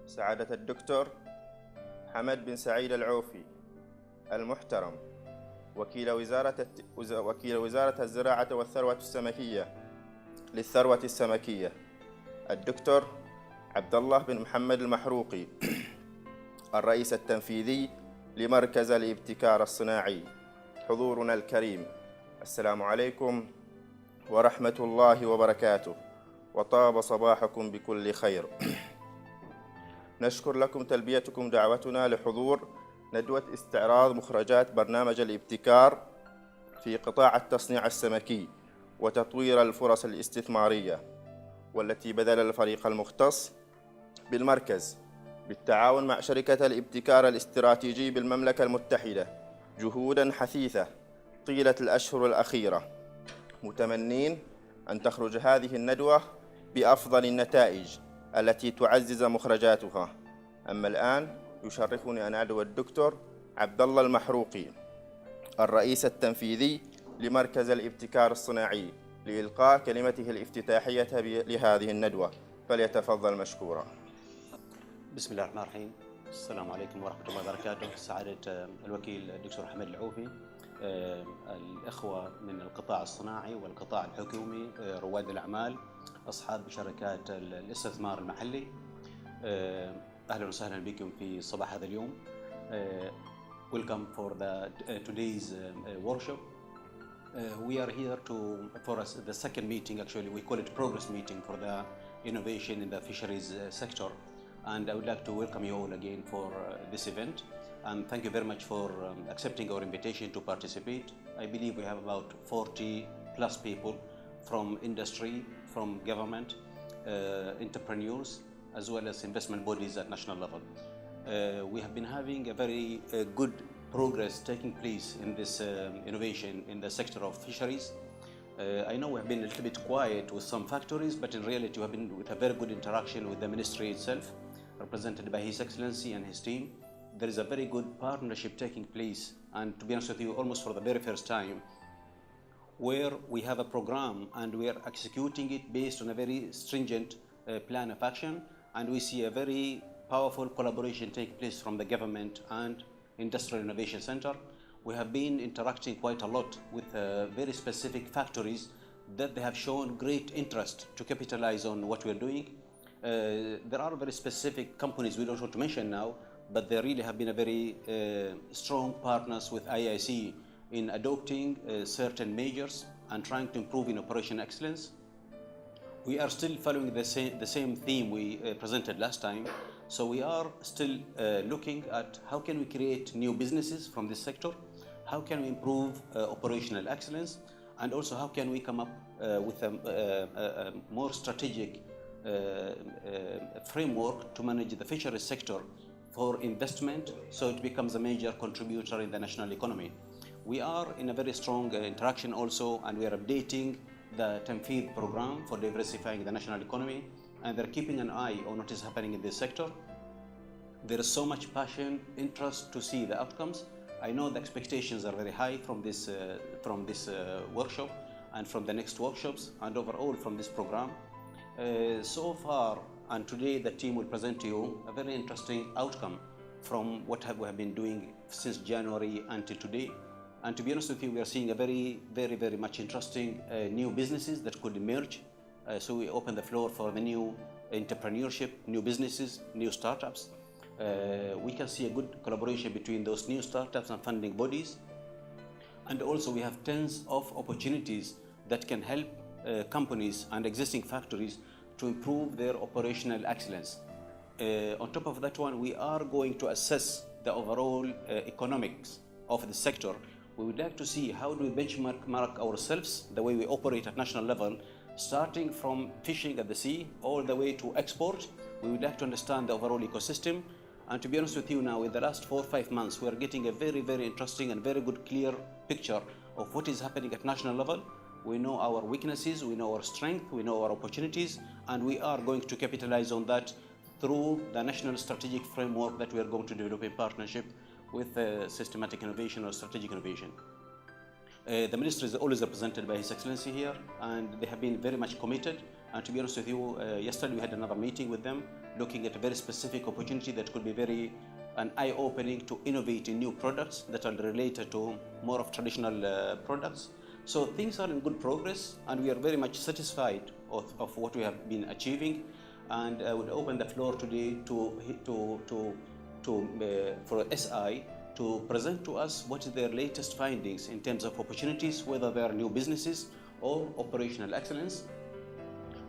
سعادة الدكتور حمد بن سعيد العوفي المحترم، وكيل وزارة الزراعة والثروة السمكية للثروة السمكية، الدكتور عبد الله بن محمد المحروقي الرئيس التنفيذي لمركز الابتكار الصناعي، حضورنا الكريم، السلام عليكم ورحمة الله وبركاته، وطاب صباحكم بكل خير. نشكر لكم تلبيتكم دعوتنا لحضور ندوة استعراض مخرجات برنامج الابتكار في قطاع التصنيع السمكي وتطوير الفرص الاستثمارية، والتي بذل الفريق المختص بالمركز بالتعاون مع شركة الابتكار الاستراتيجي بالمملكة المتحدة جهوداً حثيثة طيلة الأشهر الأخيرة، متمنين أن تخرج هذه الندوة بأفضل النتائج التي تعزز مخرجاتها. أما الآن يشرفني أن أدعو الدكتور عبد الله المحروقي الرئيس التنفيذي لمركز الابتكار الصناعي لإلقاء كلمته الافتتاحية لهذه الندوة، فليتفضل مشكورا. بسم الله الرحمن الرحيم. السلام عليكم ورحمة الله وبركاته. سعادة الوكيل الدكتور حمد العوفي، الإخوة من القطاع الصناعي والقطاع الحكومي، رواد الأعمال، أصحاب شركات الاستثمار المحلي، أهلا وسهلا بكم في صباح هذا اليوم. Welcome for today's workshop. We are here for the second meeting. Actually, we call it progress meeting for the innovation in the fisheries sector. And I would like to welcome you all again for this event. And thank you very much for accepting our invitation to participate. I believe we have about 40 plus people from industry, from government, entrepreneurs, as well as investment bodies at national level. We have been having a very good progress taking place in this innovation in the sector of fisheries. I know we have been a little bit quiet with some factories, but in reality we have been with a very good interaction with the ministry itself, represented by His Excellency and his team. There is a very good partnership taking place, and to be honest with you, almost for the very first time, where we have a program and we are executing it based on a very stringent plan of action, and we see a very powerful collaboration taking place from the government and Industrial Innovation Center. We have been interacting quite a lot with very specific factories that they have shown great interest to capitalize on what we are doing. There are very specific companies we don't want to mention now, but they really have been a very strong partners with IIC in adopting certain measures and trying to improve in operation excellence. We are still following the same theme we presented last time. So we are still looking at how can we create new businesses from this sector, how can we improve operational excellence, and also how can we come up with a more strategic framework to manage the fisheries sector for investment so it becomes a major contributor in the national economy. We are in a very strong interaction also, and we are updating the Tanfeed program for diversifying the national economy, and they're keeping an eye on what is happening in this sector. There is so much passion, interest to see the outcomes. I know the expectations are very high from this workshop and from the next workshops and overall from this program. So far, and today the team will present to you a very interesting outcome from what we have been doing since January until today. And to be honest with you, we are seeing a very, very, very much interesting new businesses that could emerge. So we open the floor for the new entrepreneurship, new businesses, new startups. We can see a good collaboration between those new startups and funding bodies. And also we have tons of opportunities that can help companies and existing factories to improve their operational excellence. On top of that one, we are going to assess the overall economics of the sector. We would like to see how do we benchmark ourselves, the way we operate at national level, starting from fishing at the sea all the way to export. We would like to understand the overall ecosystem. And to be honest with you now, in the last 4 or 5 months, we are getting a very, very interesting and very good clear picture of what is happening at national level. We know our weaknesses, we know our strength, we know our opportunities, and we are going to capitalize on that through the national strategic framework that we are going to develop in partnership with systematic innovation or strategic innovation. The minister is always represented by His Excellency here, and they have been very much committed. And to be honest with you, yesterday we had another meeting with them, looking at a very specific opportunity that could be very an eye-opening to innovate in new products that are related to more of traditional products. So things are in good progress, and we are very much satisfied of what we have been achieving. And I would open the floor today for SI to present to us what is their latest findings in terms of opportunities, whether they are new businesses or operational excellence.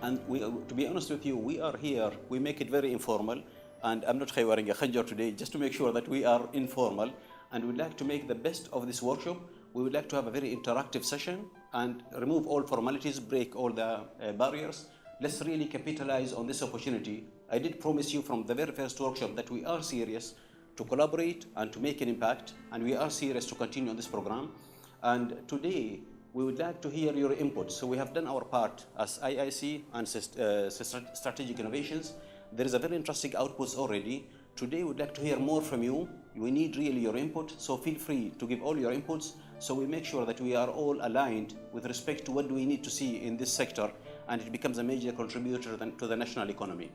And to be honest with you, we are here, we make it very informal, and I'm not wearing a khanjar today, just to make sure that we are informal, and we'd like to make the best of this workshop. We would like to have a very interactive session and remove all formalities, break all the barriers. Let's really capitalize on this opportunity. I did promise you from the very first workshop that we are serious to collaborate and to make an impact, and we are serious to continue on this program. And today, we would like to hear your input. So we have done our part as IIC and Strategic Innovations. There is a very interesting outputs already. Today, we'd like to hear more from you. We need really your input, so feel free to give all your inputs so we make sure that we are all aligned with respect to what do we need to see in this sector, and it becomes a major contributor to the national economy.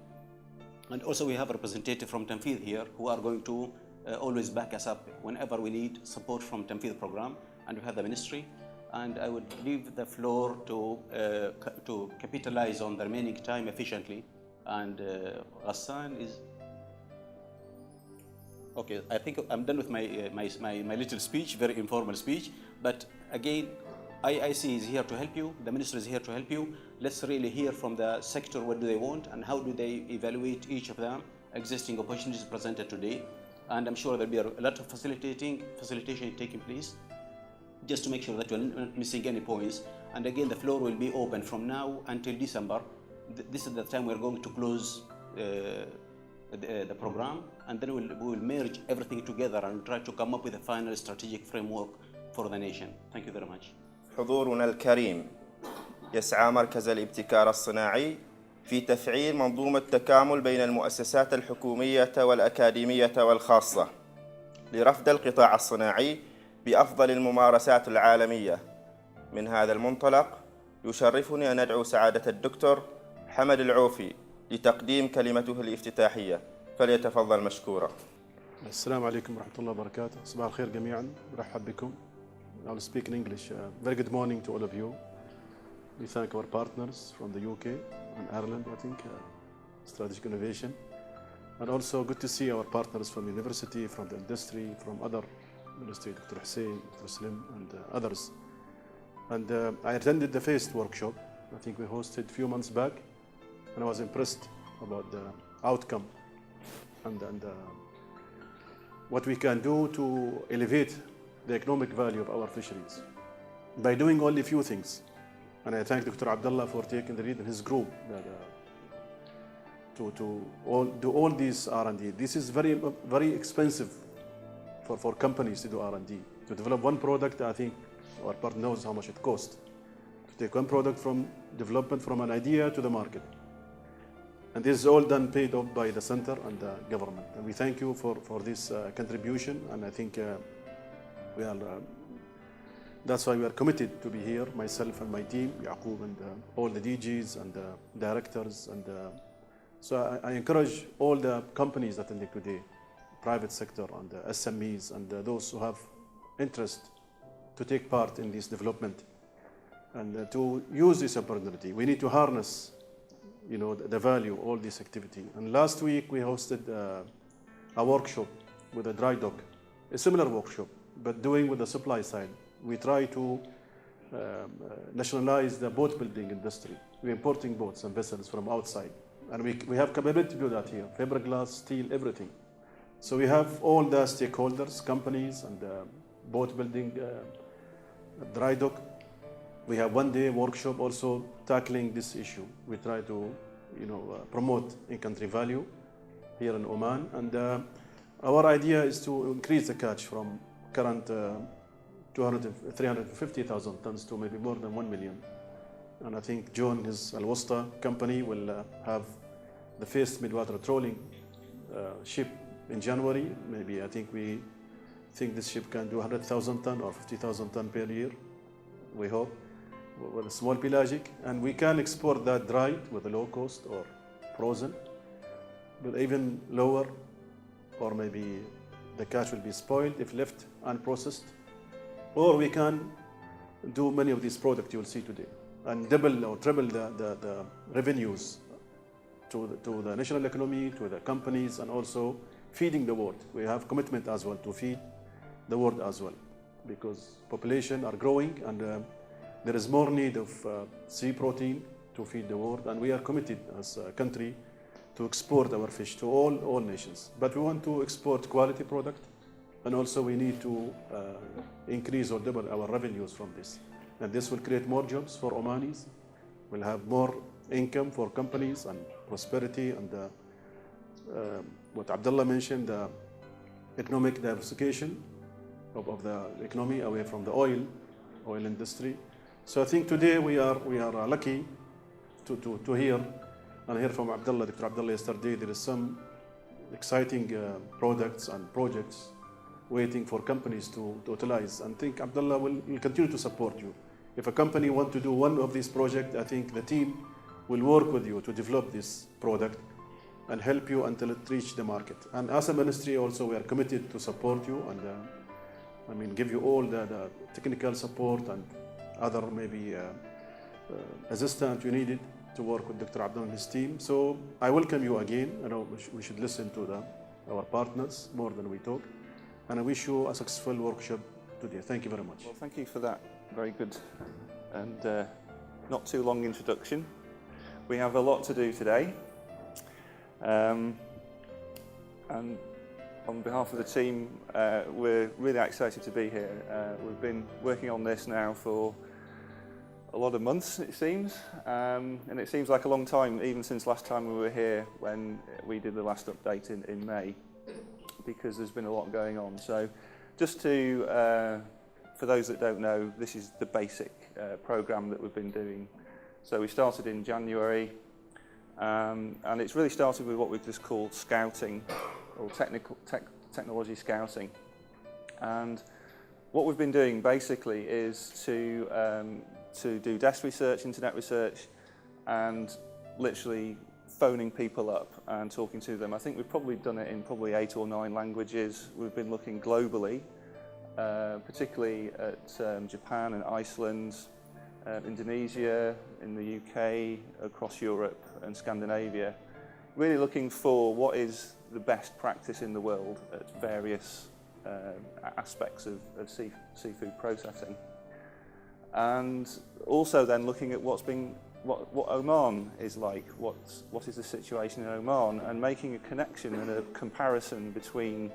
And also we have a representative from Tanfidh here who are going to always back us up whenever we need support from Tanfidh program, and we have the ministry. And I would leave the floor to capitalize on the remaining time efficiently. And Ghassan is... Okay, I think I'm done with my little speech, very informal speech. But again, IIC is here to help you, the minister is here to help you. Let's really hear from the sector what do they want and how do they evaluate each of them existing opportunities presented today. And I'm sure there'll be a lot of facilitation taking place, just to make sure that we're not missing any points. And again, the floor will be open from now until December. This is the time we're going to close the program, and then we will merge everything together and try to come up with a final strategic framework for the nation. Thank you very much. حضورنا الكريم، يسعى مركز الابتكار الصناعي في تفعيل منظومة تكامل بين المؤسسات الحكومية والأكاديمية والخاصة لرفد القطاع الصناعي بأفضل الممارسات العالمية. من هذا المنطلق يشرفني أن أدعو سعادة الدكتور حمد العوفي لتقديم كلمته الافتتاحية، فليتفضل مشكورا. السلام عليكم ورحمة الله وبركاته. صباح الخير جميعا، برحب بكم. I'll speak in English. Very good morning to all of you. We thank our partners from the UK and Ireland, I think, Strategic Innovation. And also good to see our partners from the university, from the industry, from other industry, Dr. Hussein, Dr. Slim, and others. And I attended the first workshop, I think we hosted a few months back, and I was impressed about the outcome and what we can do to elevate the economic value of our fisheries by doing only a few things. And I thank Dr. Abdullah for taking the lead in his group to do all these R&D. This is very expensive for companies to do R&D. To develop one product, I think our partner knows how much it costs. To take one product from development, from an idea to the market. And this is all done, paid off by the center and the government. And we thank you for this contribution, and I think that's why we are committed to be here, myself and my team, Yaqub, and all the DGs and the directors. And so I encourage all the companies attending today, private sector and the SMEs and those who have interest to take part in this development and to use this opportunity. We need to harness, the value of all this activity. And last week we hosted a workshop with a dry dock, a similar workshop, but doing with the supply side. We try to nationalize the boat building industry. We're importing boats and vessels from outside. And we have capability to do that here, fiberglass, steel, everything. So we have all the stakeholders, companies, and boat building dry dock. We have one-day workshop also tackling this issue. We try to, promote in-country value here in Oman. And our idea is to increase the catch from current 350,000 tons to maybe more than 1 million. And I think John, his Al-Wasta company, will have the first mid-water trawling ship in January. Maybe I think we think this ship can do 100,000 ton or 50,000 ton per year, we hope, with a small pelagic. And we can export that dried with a low cost or frozen, but even lower, or maybe the catch will be spoiled if left unprocessed. Or we can do many of these products you will see today and double or triple the revenues to the national economy, to the companies, and also feeding the world. We have commitment as well to feed the world as well, because population are growing and there is more need of sea protein to feed the world, and we are committed as a country to export our fish to all nations. But we want to export quality product, and also we need to increase or double our revenues from this. And this will create more jobs for Omanis, we'll have more income for companies and prosperity, and what Abdullah mentioned, the economic diversification of the economy away from the oil industry. So I think today we are lucky to hear and hear from Abdullah, Dr. Abdullah yesterday. There is some exciting products and projects waiting for companies to utilize. And I think Abdullah will continue to support you. If a company wants to do one of these projects, I think the team will work with you to develop this product and help you until it reaches the market. And as a ministry also, we are committed to support you and give you all the technical support and other maybe assistance you needed to work with Dr. Abdullah and his team. So I welcome you again. I know we should listen to our partners more than we talk. And I wish you a successful workshop today. Thank you very much. Well, thank you for that very good and not too long introduction. We have a lot to do today. And on behalf of the team, we're really excited to be here. We've been working on this now for a lot of months, it seems, and it seems like a long time, even since last time we were here when we did the last update in May, because there's been a lot going on. So just to, for those that don't know, this is the basic program that we've been doing. So we started in January, and it's really started with what we've just called scouting, or technology scouting. And what we've been doing basically is to do desk research, internet research, and literally phoning people up and talking to them. I think we've probably done it in probably 8 or 9 languages. We've been looking globally, particularly at Japan and Iceland, Indonesia, in the UK, across Europe and Scandinavia, really looking for what is the best practice in the world at various aspects of seafood processing. And also then looking at what Oman is like, what is the situation in Oman, and making a connection and a comparison between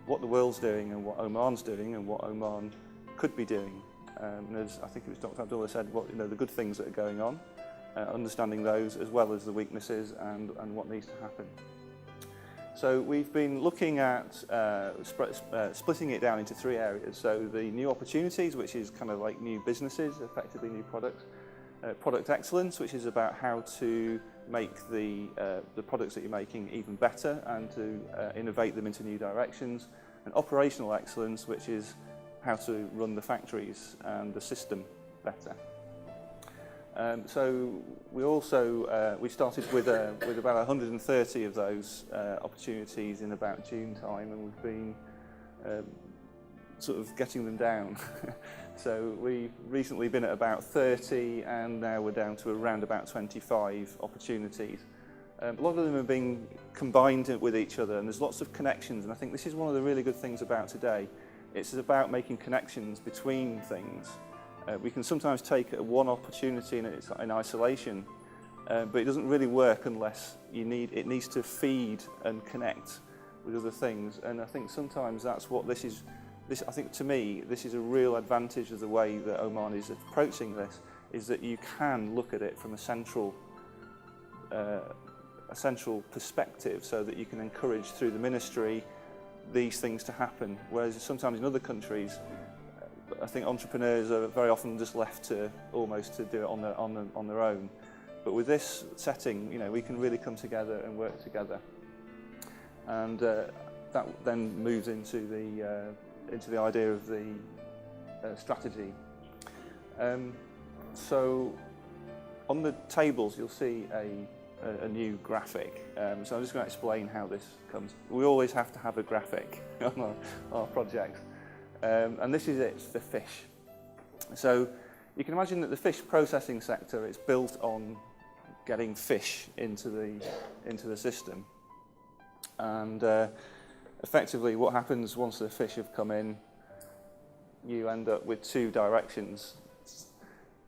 what the world's doing and what Oman's doing and what Oman could be doing. And as I think it was Dr. Abdullah said, the good things that are going on, understanding those as well as the weaknesses and what needs to happen. So we've been looking at splitting it down into 3 areas. So the new opportunities, which is kind of like new businesses, effectively new products. Product excellence, which is about how to make the products that you're making even better and to innovate them into new directions. And operational excellence, which is how to run the factories and the system better. So we also we started with about 130 of those opportunities in about June time, and we've been sort of getting them down. So we've recently been at about 30, and now we're down to around about 25 opportunities. A lot of them are being combined with each other, and there's lots of connections, and I think this is one of the really good things about today. It's about making connections between things. We can sometimes take one opportunity in isolation, but it doesn't really work unless it needs to feed and connect with other things. And I think sometimes that's what this is. I think to me, this is a real advantage of the way that Oman is approaching this, is that you can look at it from a central perspective, so that you can encourage through the ministry these things to happen. Whereas sometimes in other countries, I think entrepreneurs are very often just left to almost to do it on their own. But with this setting, you know, we can really come together and work together, and that then moves into the idea of the strategy. So on the tables, you'll see a new graphic. So I'm just going to explain how this comes. We always have to have a graphic on our projects. And this is it, the fish. So you can imagine that the fish processing sector is built on getting fish into the system. And effectively what happens once the fish have come in, you end up with two directions.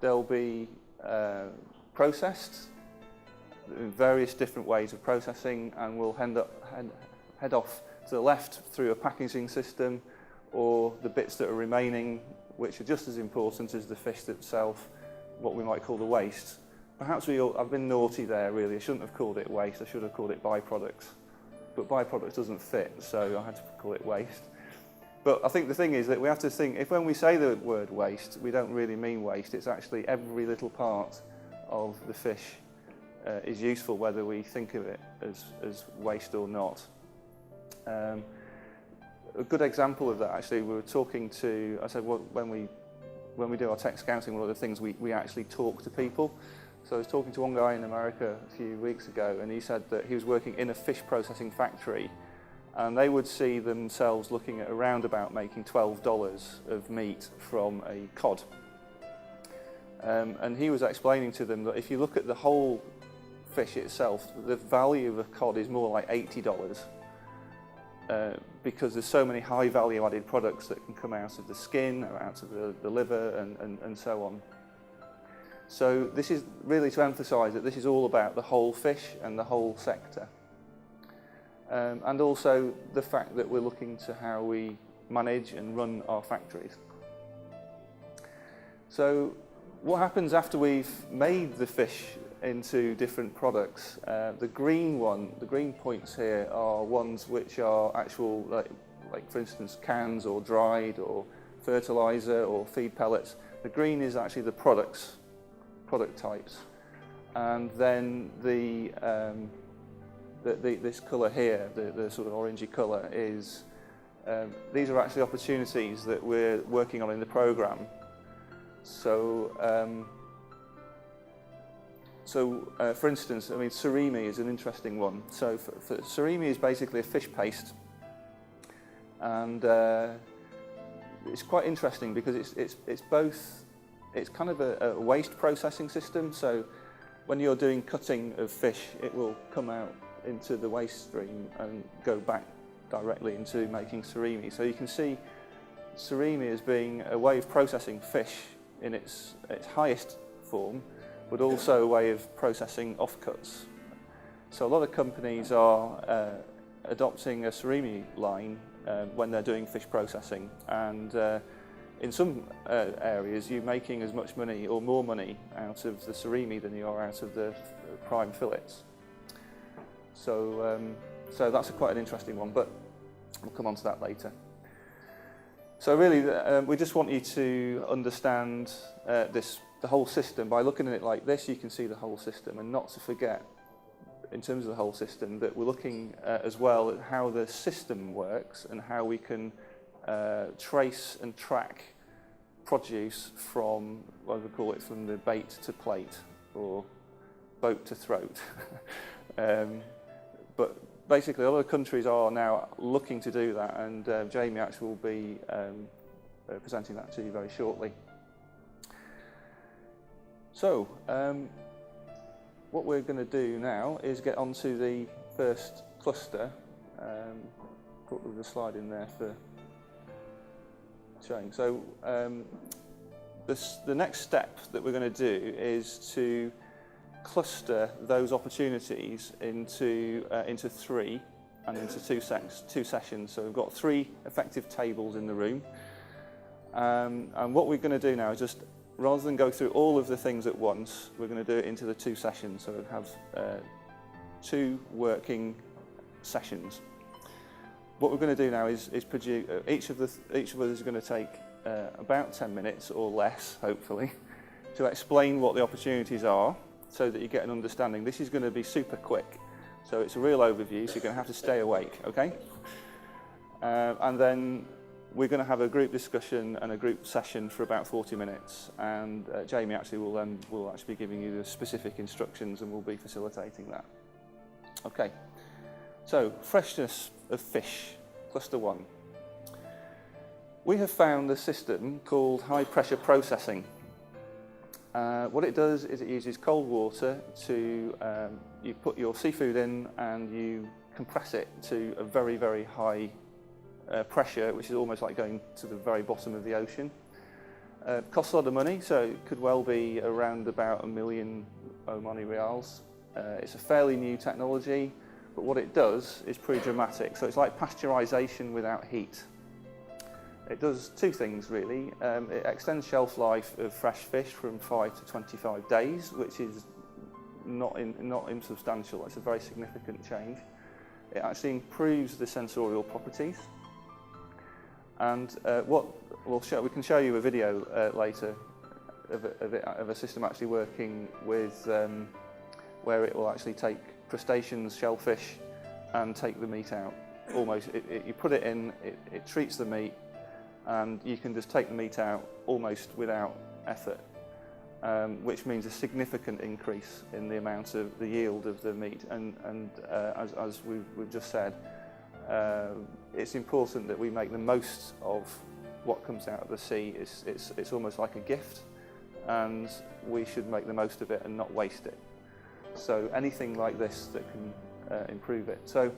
They'll be processed in various different ways of processing, and we'll head off to the left through a packaging system, or the bits that are remaining, which are just as important as the fish itself, what we might call the waste. Perhaps I've been naughty there really, I shouldn't have called it waste, I should have called it byproducts. But byproducts doesn't fit, so I had to call it waste. But I think the thing is that we have to think, if when we say the word waste, we don't really mean waste, it's actually every little part of the fish is useful, whether we think of it as waste or not. A good example of that, actually, we were talking to, I said, well, when we do our tech scouting, one of the things we actually talk to people. So I was talking to one guy in America a few weeks ago, and he said that he was working in a fish processing factory, and they would see themselves looking at around about making $12 of meat from a cod. And he was explaining to them that if you look at the whole fish itself, the value of a cod is more like $80. Because there's so many high value added products that can come out of the skin or out of the liver and so on. So this is really to emphasise that this is all about the whole fish and the whole sector. And also the fact that we're looking to how we manage and run our factories. So what happens after we've made the fish into different products? The green points here are ones which are actual, like for instance cans or dried or fertilizer or feed pellets. The green is actually the product types, and then this colour here, the sort of orangey colour, is these are actually opportunities that we're working on in the programme. So for instance, I mean, surimi is an interesting one. So surimi is basically a fish paste, and it's quite interesting because it's kind of a waste processing system. So when you're doing cutting of fish, it will come out into the waste stream and go back directly into making surimi. So you can see surimi as being a way of processing fish in its highest form, but also a way of processing offcuts. So a lot of companies are adopting a surimi line when they're doing fish processing, and in some areas you're making as much money or more money out of the surimi than you are out of the prime fillets. So that's quite an interesting one, but we'll come on to that later. So really, we just want you to understand the whole system. By looking at it like this, you can see the whole system, and not to forget, in terms of the whole system, that we're looking as well at how the system works and how we can trace and track produce from, what we call it, from the bait to plate, or boat to throat. But basically, a lot of countries are now looking to do that, and Jamie actually will be presenting that to you very shortly. So, what we're going to do now is get onto the first cluster. Put the slide in there for showing. So, the next step that we're going to do is to cluster those opportunities into three and into two sessions. So we've got 3 effective tables in the room, and what we're going to do now is just, rather than go through all of the things at once, we're going to do it into the 2 sessions. So we'll have 2 working sessions. What we're going to do now is produce, each of us is going to take about 10 minutes or less, hopefully, to explain what the opportunities are so that you get an understanding. This is going to be super quick, so it's a real overview, so you're going to have to stay awake, okay? And then we're going to have a group discussion and a group session for about 40 minutes, and Jamie actually will actually be giving you the specific instructions and will be facilitating that. Okay, so freshness of fish, cluster 1. We have found a system called high pressure processing. What it does is it uses cold water to, you put your seafood in and you compress it to a very, very high pressure, which is almost like going to the very bottom of the ocean. Costs a lot of money, so it could well be around about $1 million Omani rials. It's a fairly new technology, but what it does is pretty dramatic. So it's like pasteurization without heat. It does two things really. It extends shelf life of fresh fish from 5 to 25 days, which is not insubstantial. It's a very significant change. It actually improves the sensorial properties. And we can show you a video later of a system actually working with where it will actually take crustaceans, shellfish, and take the meat out. Almost, you put it in, it treats the meat, and you can just take the meat out almost without effort, which means a significant increase in the amount of the yield of the meat. And as we've just said, it's important that we make the most of what comes out of the sea. It's almost like a gift, and we should make the most of it and not waste it. So anything like this that can improve it. So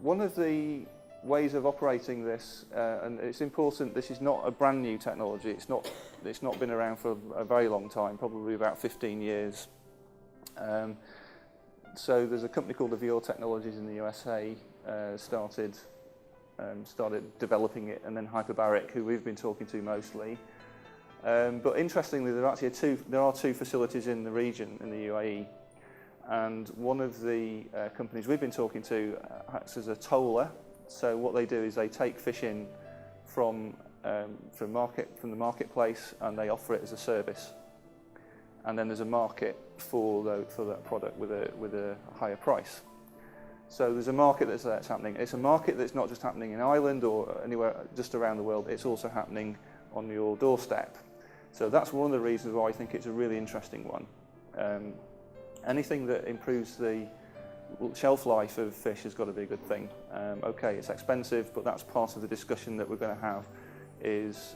one of the ways of operating this, and it's important, this is not a brand new technology. It's not been around for a very long time, probably about 15 years. So there's a company called Avior Technologies in the USA started developing it, and then Hyperbaric, who we've been talking to mostly. But interestingly, there are two facilities in the region in the UAE, and one of the companies we've been talking to acts as a toller. So what they do is they take fish in from the marketplace, and they offer it as a service. And then there's a market for that product with a higher price. So there's a market that's happening. It's a market that's not just happening in Ireland or anywhere just around the world. It's also happening on your doorstep. So that's one of the reasons why I think it's a really interesting one. Anything that improves the shelf life of fish has got to be a good thing. Okay, it's expensive, but that's part of the discussion that we're going to have is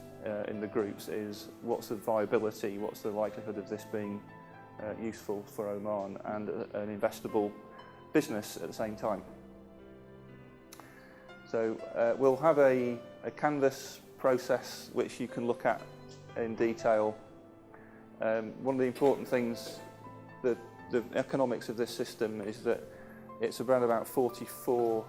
in the groups is what's the viability, what's the likelihood of this being useful for Oman and an investable business at the same time. So we'll have a canvas process which you can look at in detail. One of the important things, the economics of this system is that it's around about 44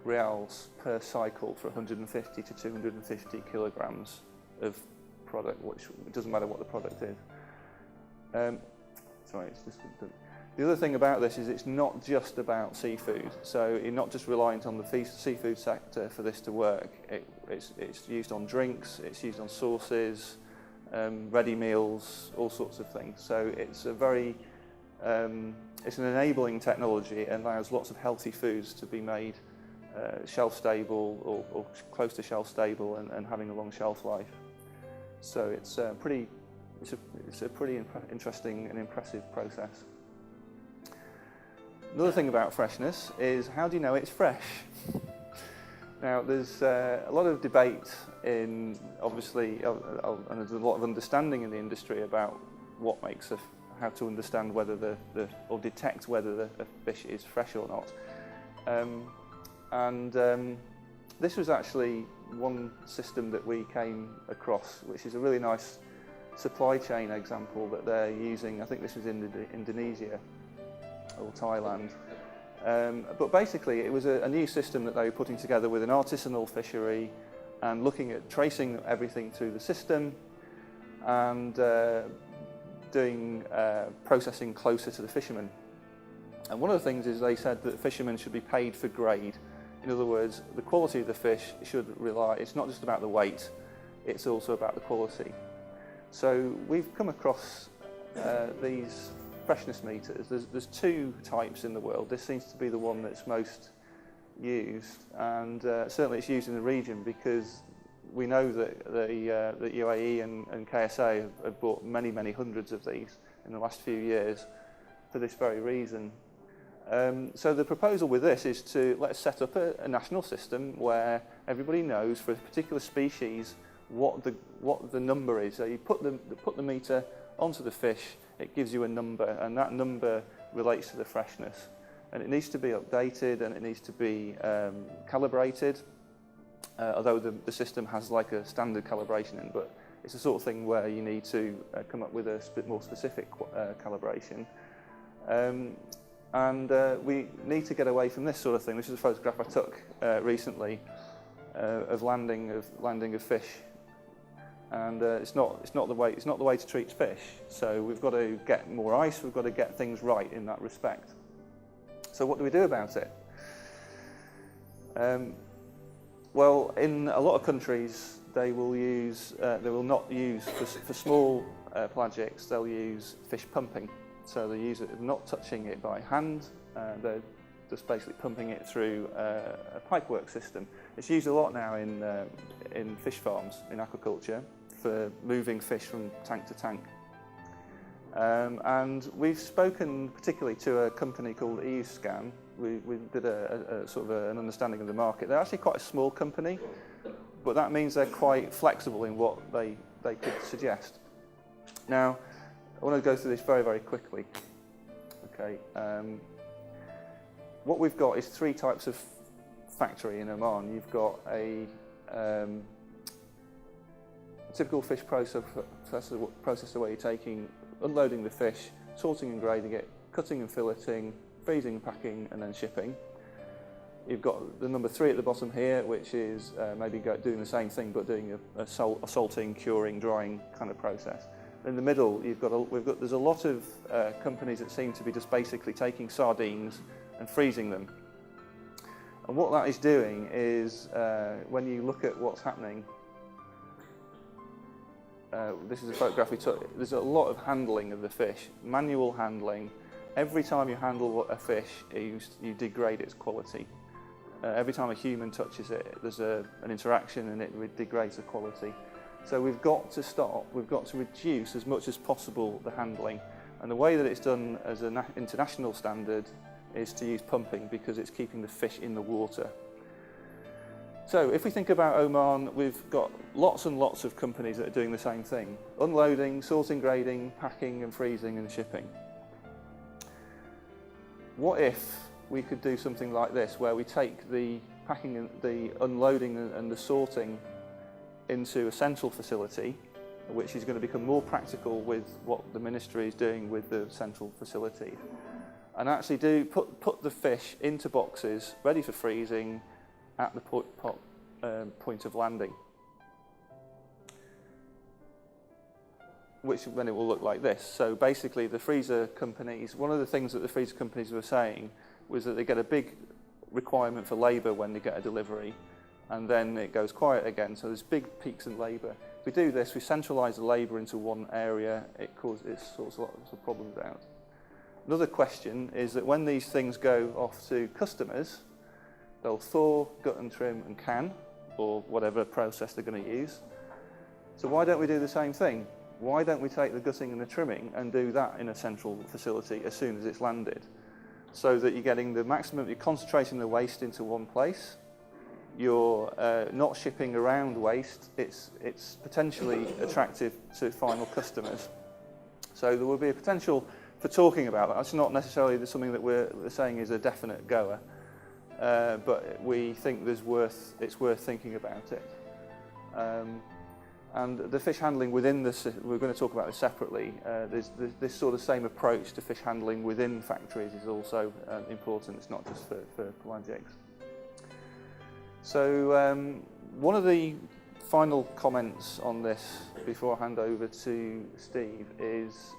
rials per cycle for 150 to 250 kilograms of product, which it doesn't matter what the product is. Sorry, it's just the other thing about this is it's not just about seafood. So you're not just reliant on the seafood sector for this to work. It's used on drinks, it's used on sauces, ready meals, all sorts of things. So it's a very it's an enabling technology and allows lots of healthy foods to be made shelf stable or close to shelf stable and having a long shelf life. So it's a pretty interesting and impressive process. Another thing about freshness is how do you know it's fresh? Now there's a lot of debate in obviously and there's a lot of understanding in the industry about what makes how to understand whether or detect whether the fish is fresh or not. This was actually one system that we came across, which is a really nice supply chain example that they're using. I think this was in Indonesia or Thailand. But basically it was a new system that they were putting together with an artisanal fishery and looking at tracing everything through the system and doing processing closer to the fishermen. And one of the things is they said that fishermen should be paid for grade. In other words, the quality of the fish should rely, it's not just about the weight, it's also about the quality. So we've come across these freshness meters. There's two types in the world. This seems to be the one that's most used, and certainly it's used in the region because we know that the UAE and KSA have bought many hundreds of these in the last few years for this very reason. So the proposal with this is to let's set up a national system where everybody knows for a particular species what the number is. So you put the meter onto the fish, it gives you a number, and that number relates to the freshness. And it needs to be updated and it needs to be calibrated, although the system has like a standard calibration in, but it's the sort of thing where you need to come up with a bit more specific calibration. And we need to get away from this sort of thing. This is a photograph I took recently of landing of fish, and it's not the way to treat fish. So we've got to get more ice. We've got to get things right in that respect. So what do we do about it? Well, in a lot of countries, they will not use for small pelagics. They'll use fish pumping. So they use it not touching it by hand. They're just basically pumping it through a pipework system. It's used a lot now in fish farms in aquaculture for moving fish from tank to tank. And we've spoken particularly to a company called EUScan. We did a sort of an understanding of the market. They're actually quite a small company, but that means they're quite flexible in what they could suggest. Now, I want to go through this very quickly. Okay. What we've got is three types of factory in Oman. You've got a typical fish processor where you're unloading the fish, sorting and grading it, cutting and filleting, freezing and packing, and then shipping. You've got the number 3 at the bottom here, which is maybe doing the same thing but doing a salting, curing, drying kind of process. In the middle, there's a lot of companies that seem to be just basically taking sardines and freezing them. And what that is doing is, when you look at what's happening, this is a photograph we took. There's a lot of handling of the fish, manual handling. Every time you handle a fish, you degrade its quality. Every time a human touches it, there's an interaction and it degrades the quality. So we've got to stop, we've got to reduce as much as possible the handling. And the way that it's done as an international standard is to use pumping because it's keeping the fish in the water. So if we think about Oman, we've got lots and lots of companies that are doing the same thing. Unloading, sorting, grading, packing and freezing and shipping. What if we could do something like this, where we take the packing and the unloading and the sorting into a central facility, which is going to become more practical with what the ministry is doing with the central facility, and actually put the fish into boxes ready for freezing at the point of landing, which then it will look like this. So basically the freezer companies, one of the things that the freezer companies were saying was that they get a big requirement for labour when they get a delivery, and then it goes quiet again, so there's big peaks in labour. If we do this, we centralise the labour into one area, it sorts lots of problems out. Another question is that when these things go off to customers, they'll thaw, gut and trim and can, or whatever process they're going to use. So why don't we do the same thing? Why don't we take the gutting and the trimming and do that in a central facility as soon as it's landed? So that you're getting the maximum, you're concentrating the waste into one place, you're not shipping around waste, it's potentially attractive to final customers. So there will be a potential for talking about that. That's not necessarily something that we're saying is a definite goer, but we think it's worth thinking about it. And the fish handling within this, we're going to talk about this separately. There's this sort of same approach to fish handling within factories is also important. It's not just for pelagics. So one of the final comments on this before I hand over to Steve is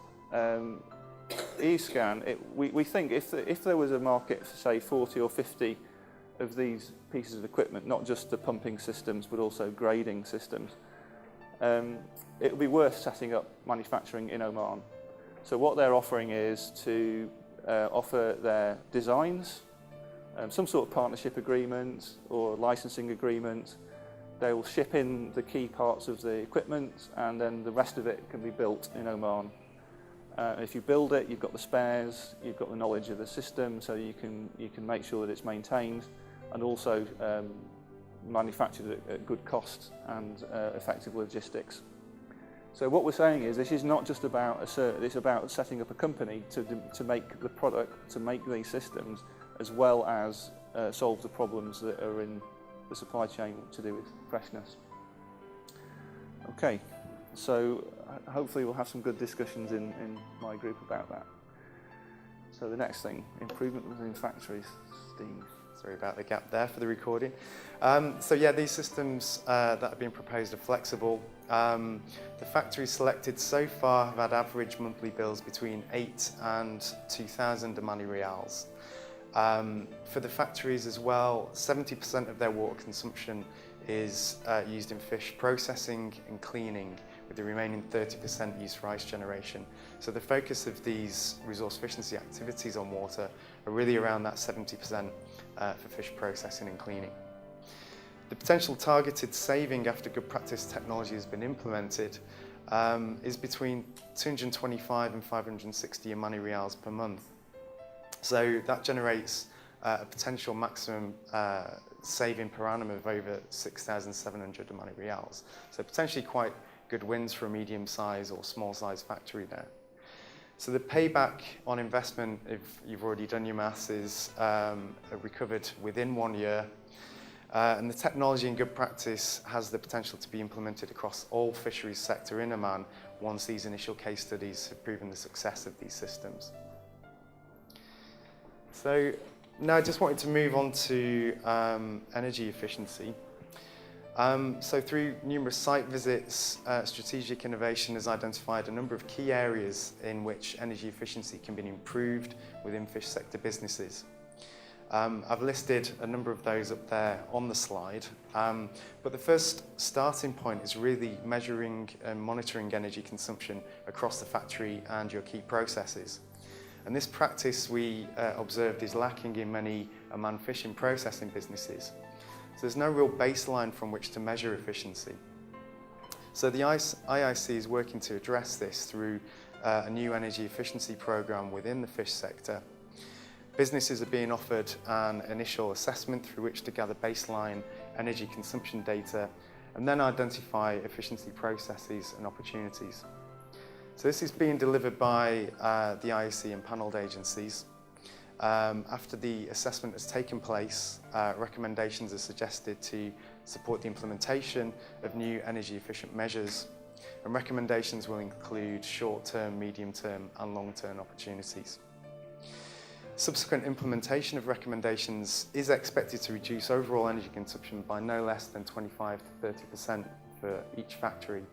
EUScan. We think if there was a market for say 40 or 50 of these pieces of equipment, not just the pumping systems but also grading systems, it would be worth setting up manufacturing in Oman. So what they're offering is to offer their designs, some sort of partnership agreement or licensing agreement. They will ship in the key parts of the equipment, and then the rest of it can be built in Oman. If you build it, you've got the spares, you've got the knowledge of the system, so you can make sure that it's maintained, and also manufactured at good cost and effective logistics. So what we're saying is this is not just about it's about setting up a company to make the product, to make these systems, as well as solve the problems that are in the supply chain to do with freshness. Okay, so hopefully we'll have some good discussions in my group about that. So the next thing, improvement within factories. Steve. Sorry about the gap there for the recording. So yeah, these systems that have been proposed are flexible. The factories selected so far have had average monthly bills between 8 and 2,000 Omani Riyals. For the factories as well, 70% of their water consumption is used in fish processing and cleaning, with the remaining 30% used for ice generation. So the focus of these resource efficiency activities on water are really around that 70% for fish processing and cleaning. The potential targeted saving after good practice technology has been implemented is between 225 and 560 Omani Riyals per month. So that generates a potential maximum saving per annum of over 6,700 Omani Riyals. So potentially quite good wins for a medium-size or small-size factory there. So the payback on investment, if you've already done your maths, is recovered within 1 year. And the technology and good practice has the potential to be implemented across all fisheries sector in Oman once these initial case studies have proven the success of these systems. So now I just wanted to move on to energy efficiency. So through numerous site visits, strategic innovation has identified a number of key areas in which energy efficiency can be improved within fish sector businesses. I've listed a number of those up there on the slide, but the first starting point is really measuring and monitoring energy consumption across the factory and your key processes. And this practice we observed is lacking in many Oman fishing processing businesses. So there's no real baseline from which to measure efficiency. So the IIC is working to address this through a new energy efficiency program within the fish sector. Businesses are being offered an initial assessment through which to gather baseline energy consumption data and then identify efficiency processes and opportunities. So this is being delivered by the IIC and panelled agencies. After the assessment has taken place, recommendations are suggested to support the implementation of new energy efficient measures, and recommendations will include short-term, medium-term and long-term opportunities. Subsequent implementation of recommendations is expected to reduce overall energy consumption by no less than 25 to 30% for each factory.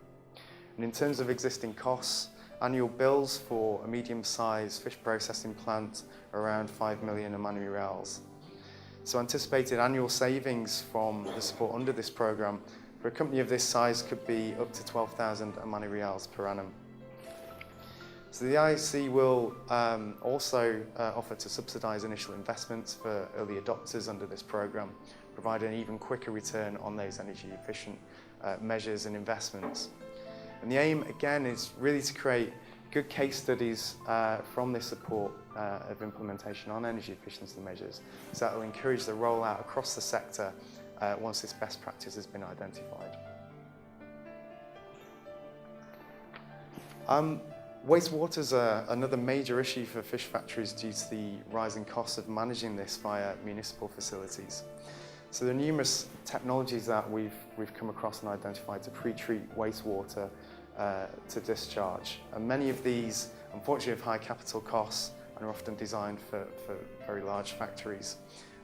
And in terms of existing costs, annual bills for a medium-sized fish processing plant are around 5 million Omani Riyals. So anticipated annual savings from the support under this programme for a company of this size could be up to 12,000 Omani Riyals per annum. So the IIC will also offer to subsidise initial investments for early adopters under this programme, providing an even quicker return on those energy efficient measures and investments. And the aim, again, is really to create good case studies from this support of implementation on energy efficiency measures, so that will encourage the rollout across the sector once this best practice has been identified. Wastewater is another major issue for fish factories due to the rising costs of managing this via municipal facilities. So there are numerous technologies that we've come across and identified to pre-treat wastewater to discharge. And many of these, unfortunately, have high capital costs and are often designed for very large factories.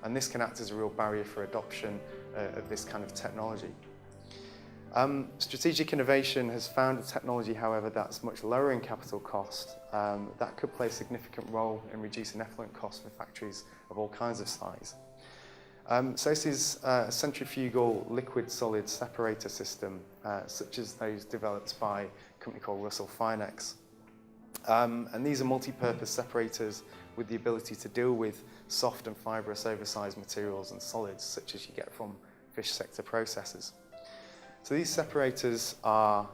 And this can act as a real barrier for adoption of this kind of technology. Strategic innovation has found a technology, however, that's much lower in capital cost that could play a significant role in reducing effluent costs for factories of all kinds of size. So this is a centrifugal liquid-solid separator system, such as those developed by a company called Russell Finex. And these are multi-purpose separators with the ability to deal with soft and fibrous oversized materials and solids, such as you get from fish sector processes. So these separators are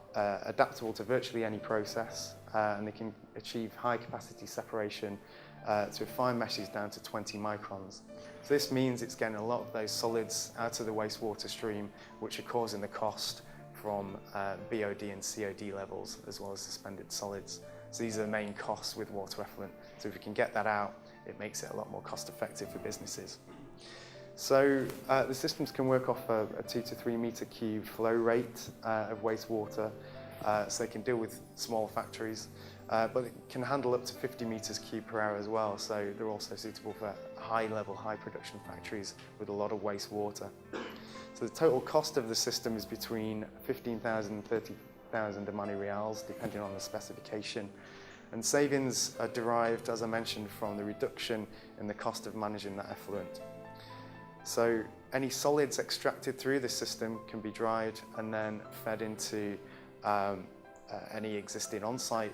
adaptable to virtually any process, and they can achieve high capacity separation to fine meshes down to 20 microns. So this means it's getting a lot of those solids out of the wastewater stream, which are causing the cost from BOD and COD levels, as well as suspended solids. So these are the main costs with water effluent. So if we can get that out, it makes it a lot more cost effective for businesses. So the systems can work off a 2 to 3 meter cube flow rate of wastewater, so they can deal with small factories, but it can handle up to 50 meters cube per hour as well, so they're also suitable for high level, high production factories with a lot of wastewater. So the total cost of the system is between 15,000 and 30,000 Omani Rials, depending on the specification. And savings are derived, as I mentioned, from the reduction in the cost of managing that effluent. So any solids extracted through this system can be dried and then fed into any existing on-site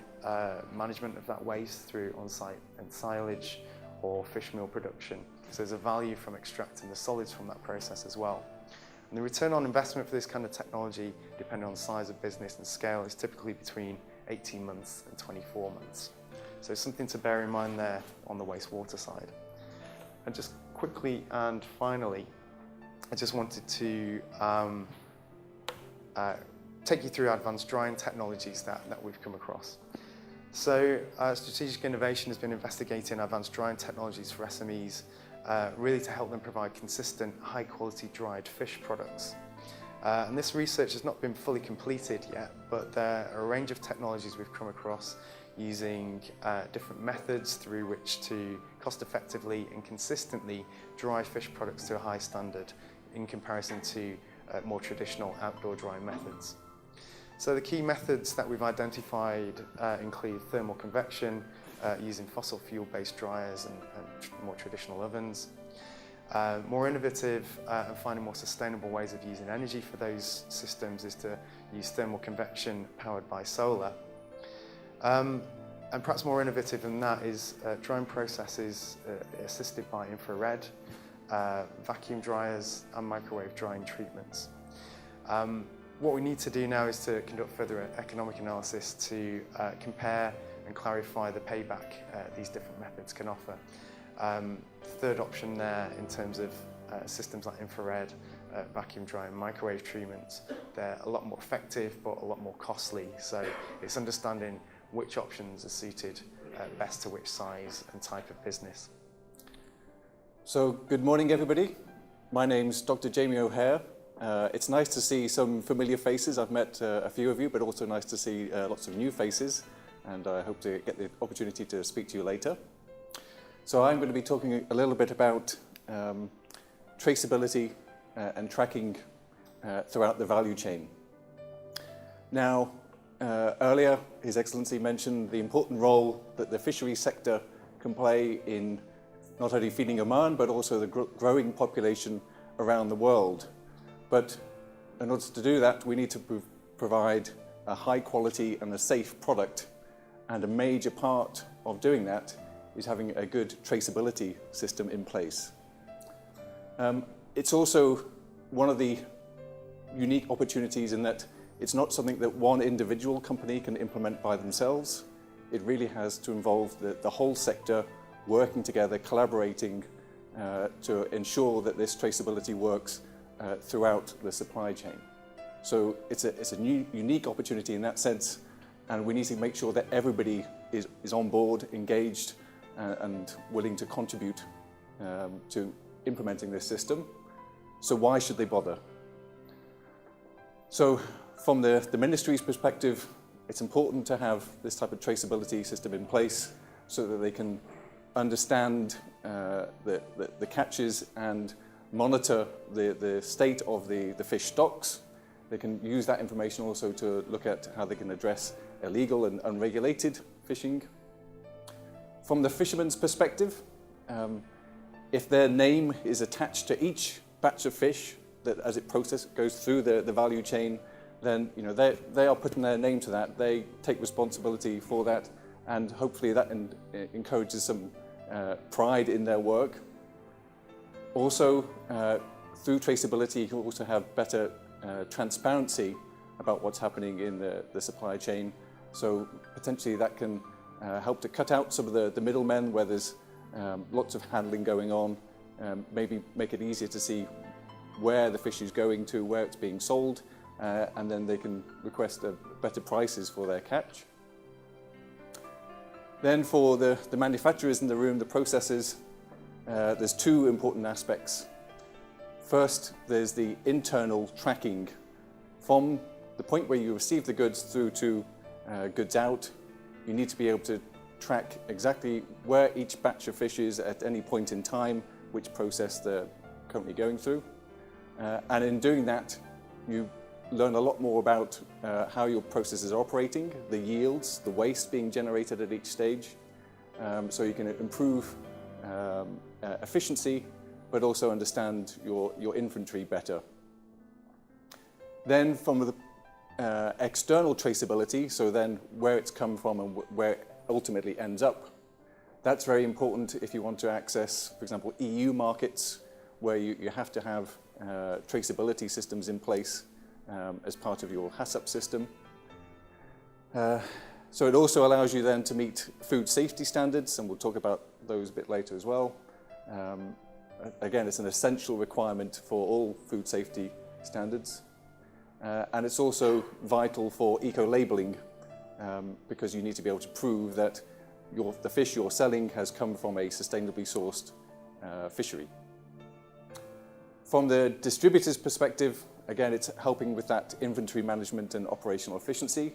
management of that waste through on-site ensilage or fish meal production. So there's a value from extracting the solids from that process as well. And the return on investment for this kind of technology, depending on the size of business and scale, is typically between 18 months and 24 months. So something to bear in mind there on the wastewater side. And just quickly and finally, I just wanted to take you through advanced drying technologies that we've come across. So strategic innovation has been investigating advanced drying technologies for SMEs, really to help them provide consistent, high quality dried fish products. And this research has not been fully completed yet, but there are a range of technologies we've come across using different methods through which to cost effectively and consistently dry fish products to a high standard in comparison to more traditional outdoor drying methods. So the key methods that we've identified include thermal convection, using fossil fuel-based dryers and more traditional ovens. More innovative and finding more sustainable ways of using energy for those systems is to use thermal convection powered by solar. And perhaps more innovative than that is drying processes assisted by infrared, vacuum dryers and microwave drying treatments. What we need to do now is to conduct further economic analysis to compare and clarify the payback these different methods can offer. Third option there in terms of systems like infrared, vacuum drying, microwave treatments, they're a lot more effective but a lot more costly. So it's understanding which options are suited best to which size and type of business. So good morning everybody. My name's Dr. Jamie O'Hare. It's nice to see some familiar faces. I've met a few of you, but also nice to see lots of new faces, and I hope to get the opportunity to speak to you later. So I'm going to be talking a little bit about traceability and tracking throughout the value chain. Now, earlier His Excellency mentioned the important role that the fisheries sector can play in not only feeding Oman, but also the growing population around the world. But in order to do that, we need to provide a high quality and a safe product. And a major part of doing that is having a good traceability system in place. It's also one of the unique opportunities in that it's not something that one individual company can implement by themselves. It really has to involve the whole sector working together, collaborating to ensure that this traceability works throughout the supply chain. So it's a unique opportunity in that sense, and we need to make sure that everybody is on board, engaged, and willing to contribute to implementing this system. So why should they bother? So from the ministry's perspective, it's important to have this type of traceability system in place so that they can understand the catches and monitor the state of the fish stocks. They can use that information also to look at how they can address illegal and unregulated fishing. From the fisherman's perspective, if their name is attached to each batch of fish that as it goes through the value chain, then they are putting their name to that. They take responsibility for that, and hopefully that encourages some pride in their work. Also, through traceability, you can also have better transparency about what's happening in the supply chain. So potentially that can help to cut out some of the middlemen where there's lots of handling going on, maybe make it easier to see where the fish is going to, where it's being sold, and then they can request better prices for their catch. Then for the manufacturers in the room, the processors, there's two important aspects. First, there's the internal tracking from the point where you receive the goods through to goods out. You need to be able to track exactly where each batch of fish is at any point in time, which process they're currently going through. And in doing that, you learn a lot more about how your processes are operating, the yields, the waste being generated at each stage, so you can improve efficiency, but also understand your inventory better. Then from the external traceability, so then where it's come from and where it ultimately ends up, that's very important if you want to access, for example, EU markets, where you have to have traceability systems in place as part of your HACCP system. So it also allows you then to meet food safety standards, and we'll talk about those a bit later as well. Again, it's an essential requirement for all food safety standards. And it's also vital for eco-labelling, because you need to be able to prove that the fish you're selling has come from a sustainably sourced fishery. From the distributor's perspective, again, it's helping with that inventory management and operational efficiency,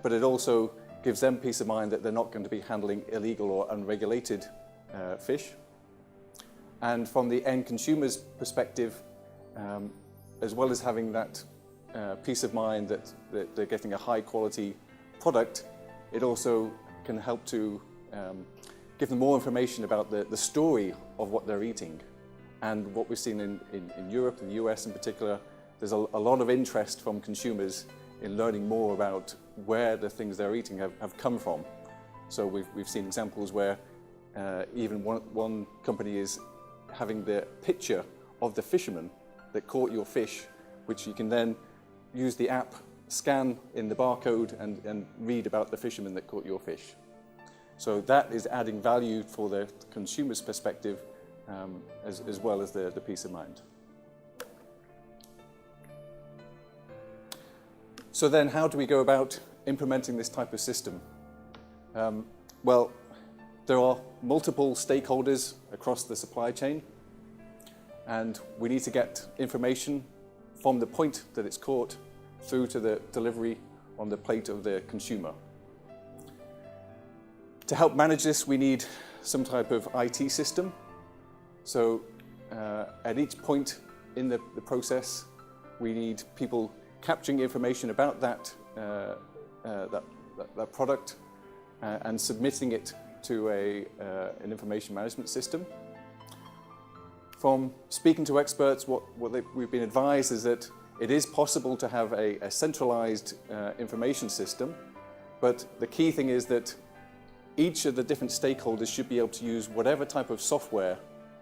but it also gives them peace of mind that they're not going to be handling illegal or unregulated fish. And from the end consumer's perspective, as well as having that peace of mind that they're getting a high quality product, it also can help to give them more information about the story of what they're eating. And what we've seen in Europe, in the US in particular, there's a lot of interest from consumers in learning more about where the things they're eating have come from. So we've seen examples where even one company is having the picture of the fisherman that caught your fish, which you can then use the app, scan in the barcode and read about the fisherman that caught your fish. So that is adding value for the consumer's perspective, as well as the peace of mind. So then how do we go about implementing this type of system? Well, there are multiple stakeholders across the supply chain, and we need to get information from the point that it's caught through to the delivery on the plate of the consumer. To help manage this, we need some type of IT system. So at each point in the process, we need people capturing information about that product and submitting it to an information management system. From speaking to experts, what we've been advised is that it is possible to have a centralized information system, but the key thing is that each of the different stakeholders should be able to use whatever type of software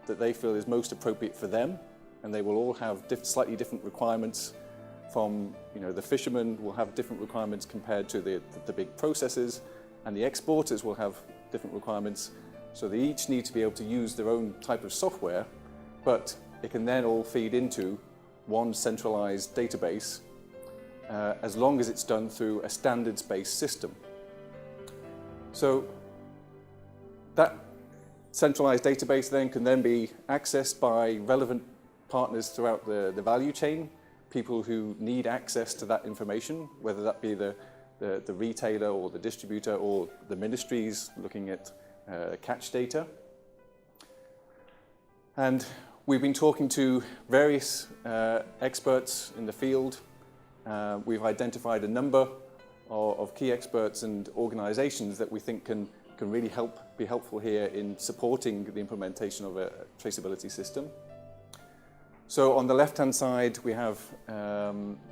that they feel is most appropriate for them, and they will all have slightly different requirements. From the fishermen will have different requirements compared to the big processors, and the exporters will have different requirements. So they each need to be able to use their own type of software, but it can then all feed into one centralized database, as long as it's done through a standards-based system. So that centralized database then can then be accessed by relevant partners throughout the value chain, people who need access to that information, whether that be the retailer or the distributor or the ministries looking at catch data. And we've been talking to various experts in the field. We've identified a number of key experts and organizations that we think can can really be helpful here in supporting the implementation of a traceability system. So on the left-hand side, we have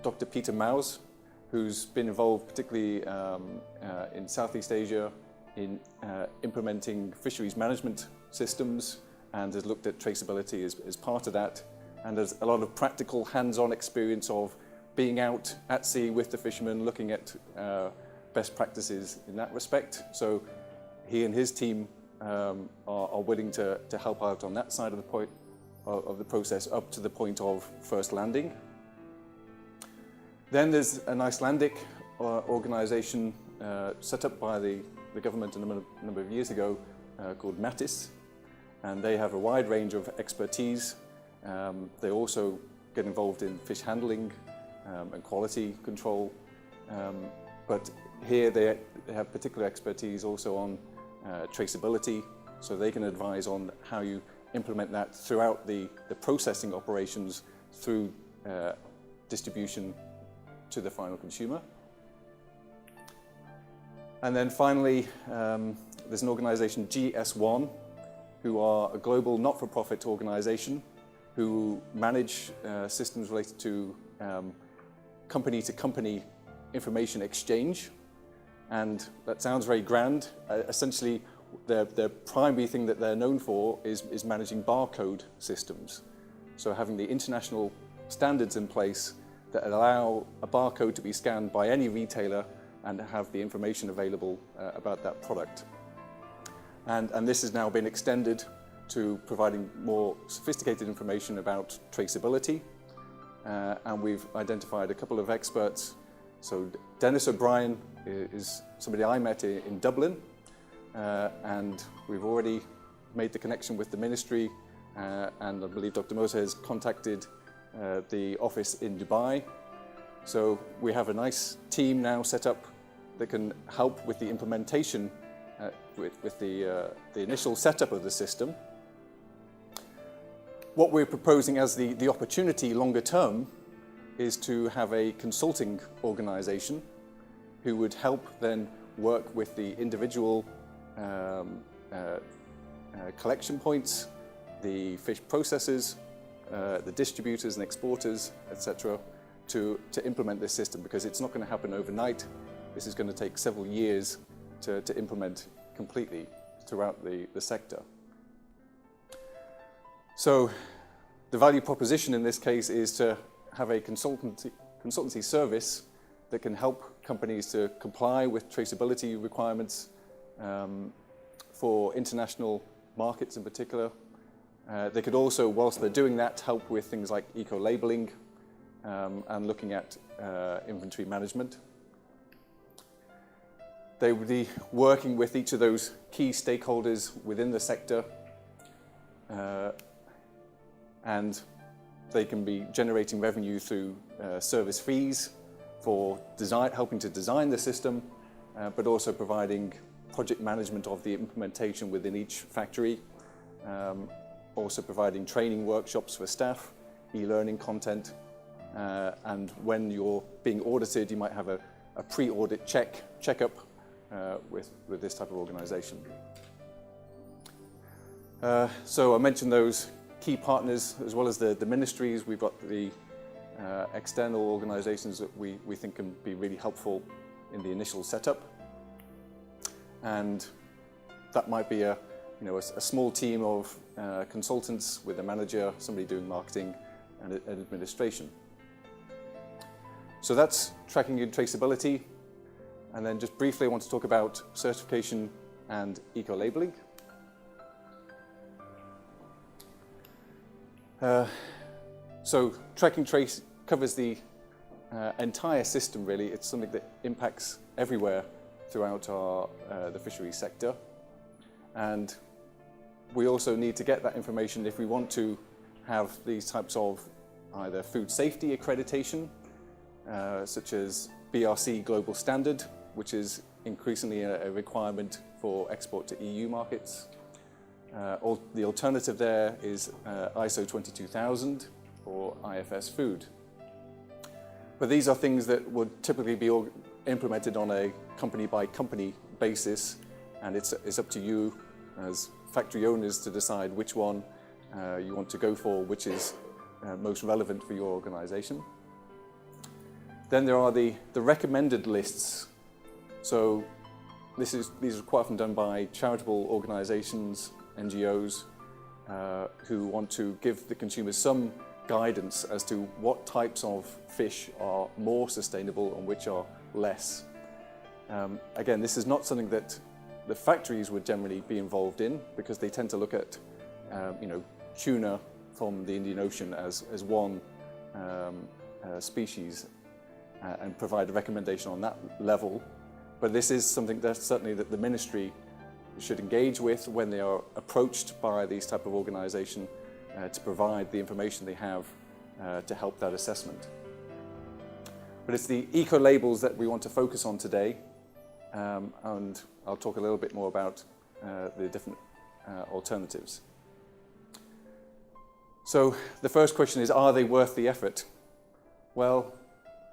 Dr. Peter Maus, who's been involved particularly in Southeast Asia in implementing fisheries management systems, and has looked at traceability as part of that, and has a lot of practical hands-on experience of being out at sea with the fishermen, looking at best practices in that respect. So he and his team are willing to help out on that side of the process up to the point of first landing. Then there's an Icelandic organization set up by the government a number of years ago called Mattis, and they have a wide range of expertise. They also get involved in fish handling and quality control, but here they have particular expertise also on traceability, so they can advise on how you implement that throughout the processing operations through distribution to the final consumer. And then finally, there's an organization, GS1, who are a global not-for-profit organization who manage systems related to company-to-company information exchange. And that sounds very grand. Essentially, the primary thing that they're known for is managing barcode systems. So having the international standards in place that allow a barcode to be scanned by any retailer and have the information available about that product. And this has now been extended to providing more sophisticated information about traceability. And we've identified a couple of experts. So Dennis O'Brien is somebody I met in Dublin, and we've already made the connection with the ministry, and I believe Dr. Mosa has contacted the office in Dubai. So we have a nice team now set up that can help with the implementation, with the initial setup of the system. What we're proposing as the opportunity longer term is to have a consulting organization who would help then work with the individual collection points, the fish processors, the distributors and exporters, etc., to implement this system, because it's not going to happen overnight. This is going to take several years to implement completely throughout the sector. So the value proposition in this case is to have a consultancy service that can help companies to comply with traceability requirements for international markets in particular. They could also, whilst they're doing that, help with things like eco-labeling and looking at inventory management. They would be working with each of those key stakeholders within the sector, and they can be generating revenue through service fees for helping to design the system, but also providing project management of the implementation within each factory, also providing training workshops for staff, e-learning content, and when you're being audited, you might have a pre-audit checkup with this type of organization. So I mentioned those key partners as well as the ministries. We've got the external organizations that we think can be really helpful in the initial setup. And that might be a small team of consultants with a manager, somebody doing marketing and administration. So that's tracking and traceability. And then just briefly I want to talk about certification and eco-labeling. So track and trace covers the entire system really. It's something that impacts everywhere throughout the fisheries sector. And we also need to get that information if we want to have these types of either food safety accreditation, such as BRC Global Standard, which is increasingly a requirement for export to EU markets. The alternative there is ISO 22000 or IFS Food. But these are things that would typically be implemented on a company-by-company basis, and it's up to you as factory owners to decide which one you want to go for, which is most relevant for your organization. Then there are the recommended lists. So these are quite often done by charitable organizations, NGOs, who want to give the consumers some guidance as to what types of fish are more sustainable and which are less. Again, this is not something that the factories would generally be involved in, because they tend to look at tuna from the Indian Ocean as one species and provide a recommendation on that level. But this is something that certainly that the ministry should engage with when they are approached by these type of organisation to provide the information they have to help that assessment. But it's the eco-labels that we want to focus on today, and I'll talk a little bit more about the different alternatives. So the first question is, are they worth the effort? Well,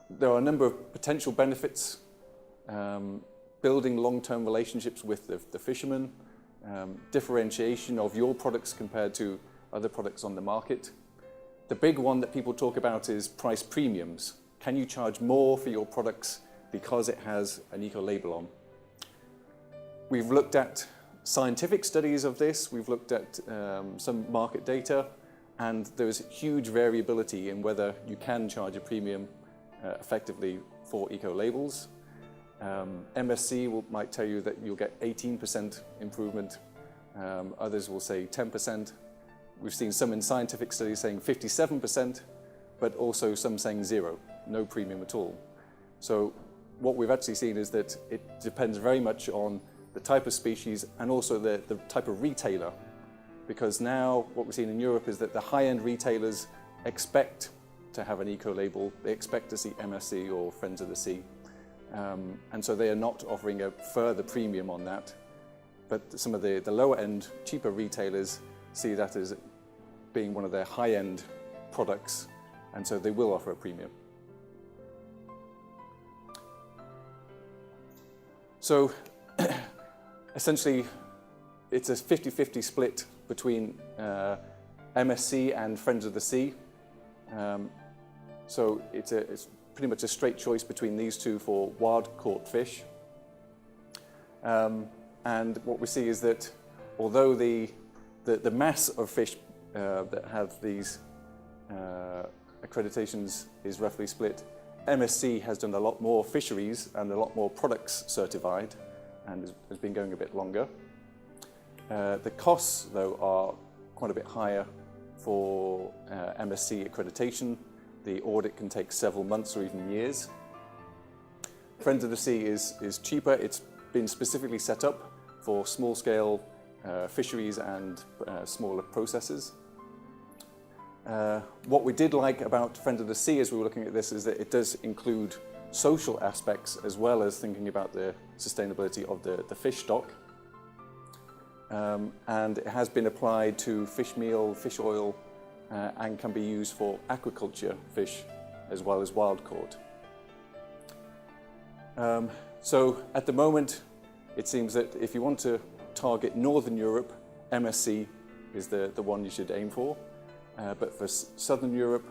there are a number of potential benefits. Building long-term relationships with the fishermen, differentiation of your products compared to other products on the market. The big one that people talk about is price premiums. Can you charge more for your products because it has an eco-label on? We've looked at scientific studies of this, we've looked at some market data, and there's huge variability in whether you can charge a premium effectively for eco-labels. MSC might tell you that you'll get 18% improvement, others will say 10%. We've seen some in scientific studies saying 57%, but also some saying zero, no premium at all. So what we've actually seen is that it depends very much on the type of species and also the type of retailer, because now what we're seeing in Europe is that the high-end retailers expect to have an eco-label, they expect to see MSC or Friends of the Sea. And so they are not offering a further premium on that. But some of the lower end, cheaper retailers see that as being one of their high-end products, and so they will offer a premium. So essentially, it's a 50-50 split between MSC and Friends of the Sea. So it's pretty much a straight choice between these two for wild-caught fish. And what we see is that although the mass of fish that have these accreditations is roughly split, MSC has done a lot more fisheries and a lot more products certified and has been going a bit longer. The costs, though, are quite a bit higher for MSC accreditation. The audit can take several months or even years. Friends of the Sea is cheaper. It's been specifically set up for small-scale fisheries and smaller processors. What we did like about Friends of the Sea as we were looking at this is that it does include social aspects as well as thinking about the sustainability of the fish stock. And it has been applied to fish meal, fish oil, and can be used for aquaculture fish as well as wild caught. So at the moment, it seems that if you want to target Northern Europe, MSC is the one you should aim for. But for Southern Europe,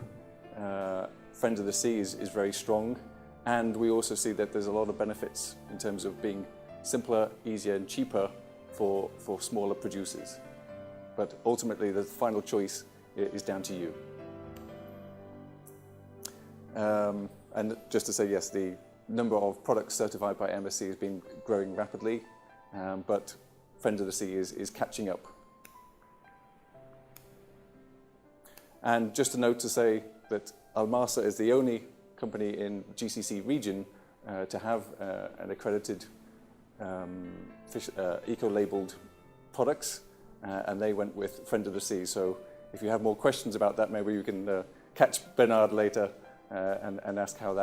Friends of the Sea is very strong. And we also see that there's a lot of benefits in terms of being simpler, easier and cheaper for smaller producers. But ultimately, the final choice is down to you. And just to say, yes, the number of products certified by MSC has been growing rapidly, but Friends of the Sea is catching up. And just a note to say that Almasa is the only company in GCC region to have an accredited eco-labeled products, and they went with Friends of the Sea. So if you have more questions about that, maybe you can catch Bernard later and ask how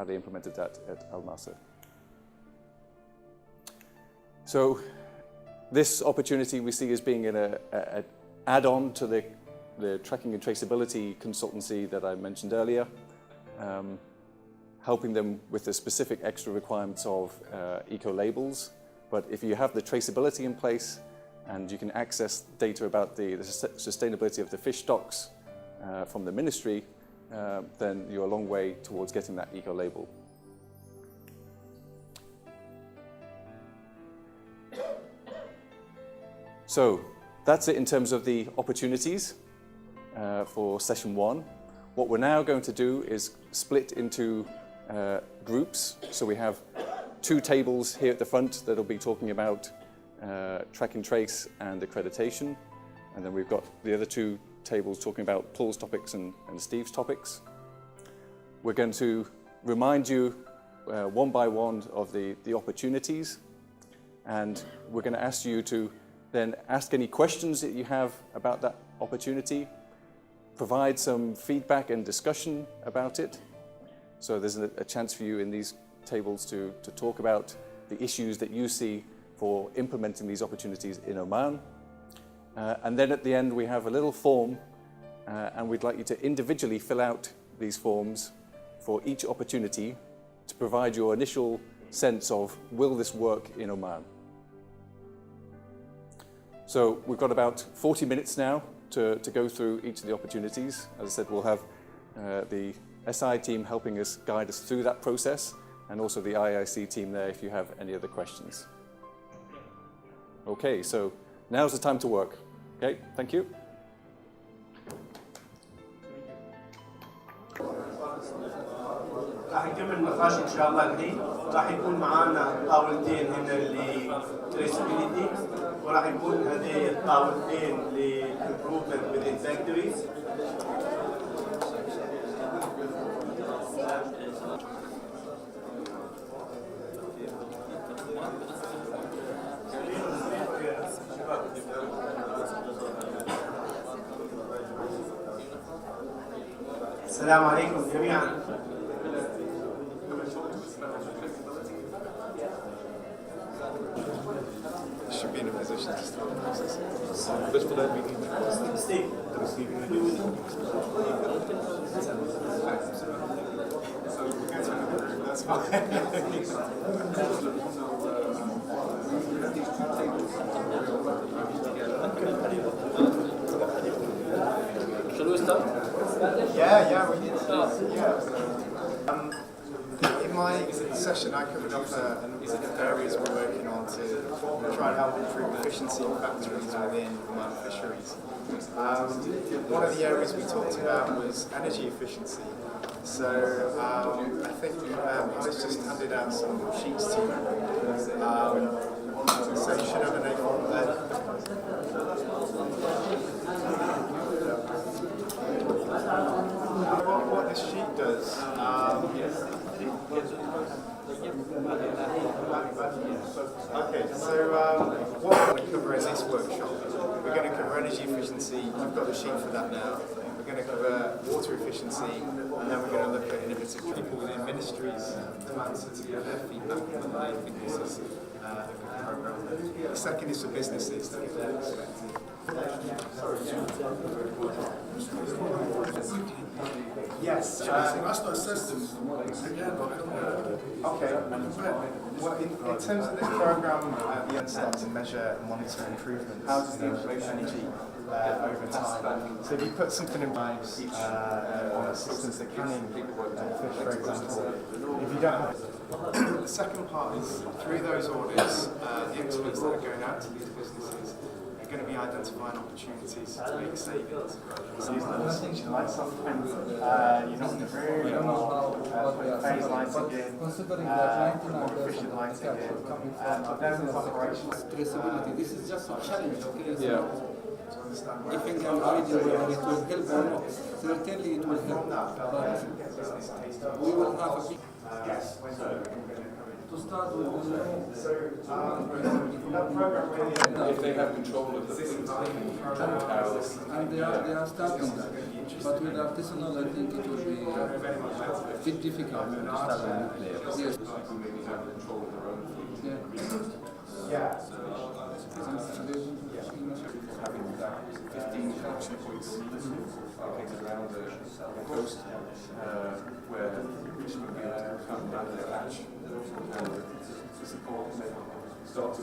they implemented that at Almasa. So this opportunity we see as being an add-on to the tracking and traceability consultancy that I mentioned earlier, helping them with the specific extra requirements of eco-labels, But if you have the traceability in place and you can access data about the sustainability of the fish stocks from the ministry, then you're a long way towards getting that eco-label. So that's it in terms of the opportunities for session 1. What we're now going to do is split into groups. So we have 2 tables here at the front that'll be talking about track and trace and accreditation. And then we've got the other 2 tables talking about Paul's topics and Steve's topics. We're going to remind you one by one of the opportunities, and we're going to ask you to then ask any questions that you have about that opportunity, provide some feedback and discussion about it. So there's a chance for you in these tables to talk about the issues that you see for implementing these opportunities in Oman. And then at the end we have a little form and we'd like you to individually fill out these forms for each opportunity to provide your initial sense of, will this work in Oman? So we've got about 40 minutes now to go through each of the opportunities. As I said, we'll have the SI team helping us, guide us through that process, and also the IIC team there if you have any other questions. Okay, so now's the time to work. Okay, thank you. راح نكمل النقاش ان شاء الله الحين. راح يكون معانا طاولتين هنا للتريسابيليتي، وراح يكون هذه الطاولتين للامبروفمنت within factories. السلام عليكم جميعا. Should be in a position to start the process. Steve. That's fine. Shall we start? Yeah, we need to. Yeah. In my session, I covered off a number of areas we're working on to try and help improve efficiency in factories within Oman fisheries. One of the areas we talked about was energy efficiency. So I think I was just handed out some sheets to you. So you should have an A4 there. What this sheet does, okay, so what we're going to cover in this workshop, we're going to cover energy efficiency. You've got the sheet for that now. We're going to cover water efficiency, and then we're going to look at innovative people within ministries to answer to get their feedback on what they think this is a good program. The second is for businesses that give their perspective. Yes. Okay. Well, in terms of this program, the end starts to measure and monitor improvements in energy over time. So if you put something in place on a systems that canning fish, for example, if you don't have the second part is through those orders, the experts that are going out to these businesses are going to be identifying opportunities to make savings. So you've got the lights off, you're not in the room, you're not phase lighting in, more efficient lighting in. But then there's operational traceability. This is just a challenge, okay? So Yeah. if you can read it, whether it will help or not, certainly it will help. But we will have a big to start with. If they have control of the And they are starting that. But with artisanal, I think it will be a bit difficult. Yes. Yeah. having 15 collection points located around the coast where fish would be able to come down their hatch and to support and start to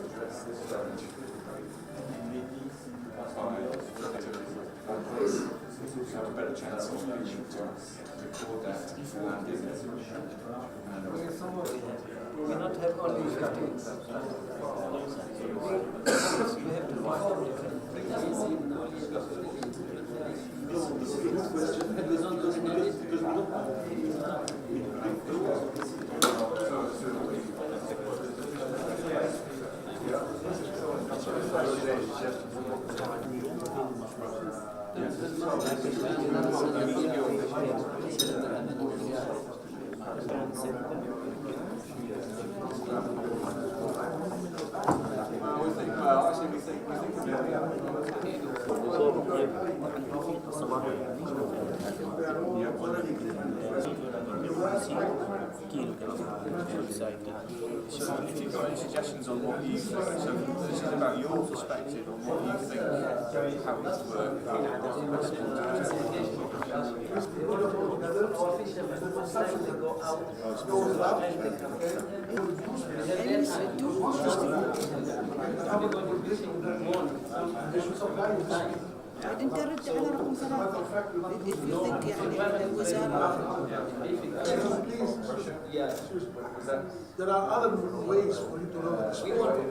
to record that landing. We not have only 15. We have to perform If you've got any suggestions on what you think, so this is about your perspective on what you think, how it would work. بعدين ترد على رقم 3 if you think يعني الوزارة. There are other ways for you to run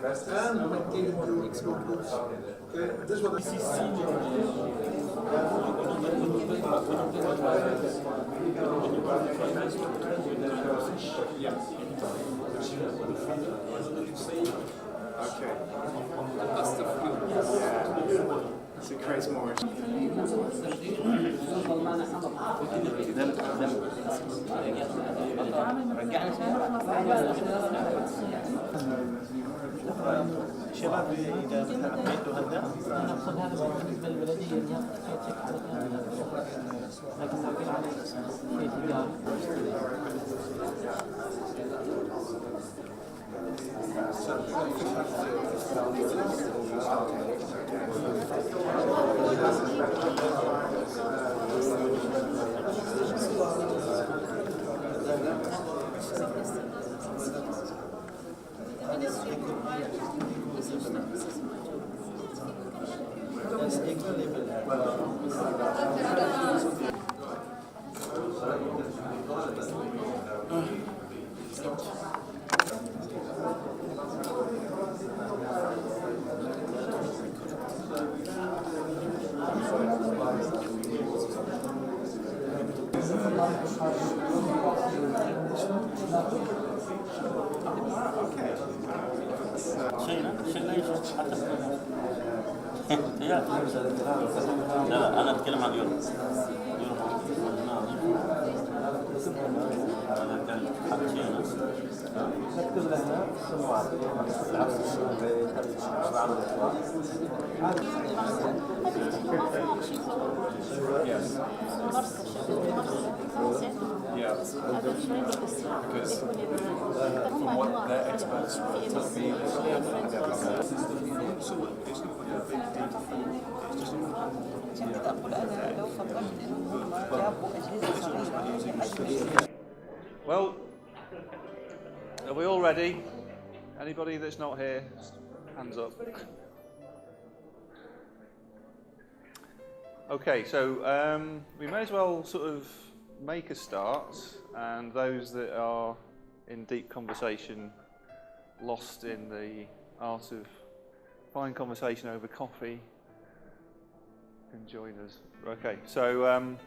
this and maintain your goods. Okay, this is what Okay. Yeah. So it creates more. شباب اذا حبيتوا هذا ناخذ هذا بالنسبه للبلديه اللي فيها تشيك على لكن نعطيه على في تجاره. لا انا اتكلم عن اليورو. نكتب لها السموات Yeah, because from what their experts told me, Well, are we all ready? Anybody that's not here, hands up. Okay, so we may as well sort of make a start, and those that are in deep conversation, lost in the art of fine conversation over coffee, can join us. Okay, so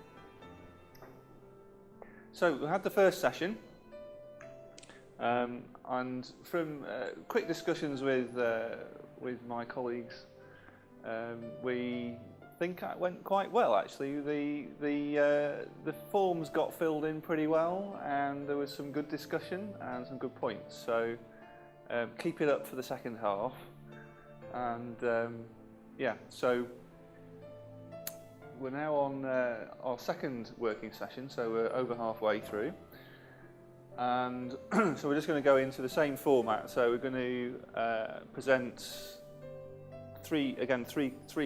we had the first session, and from quick discussions with my colleagues, we think it went quite well. Actually, the forms got filled in pretty well, and there was some good discussion and some good points. So keep it up for the second half, and yeah. So we're now on our second working session, so we're over halfway through, and so we're just going to go into the same format. So we're going to present three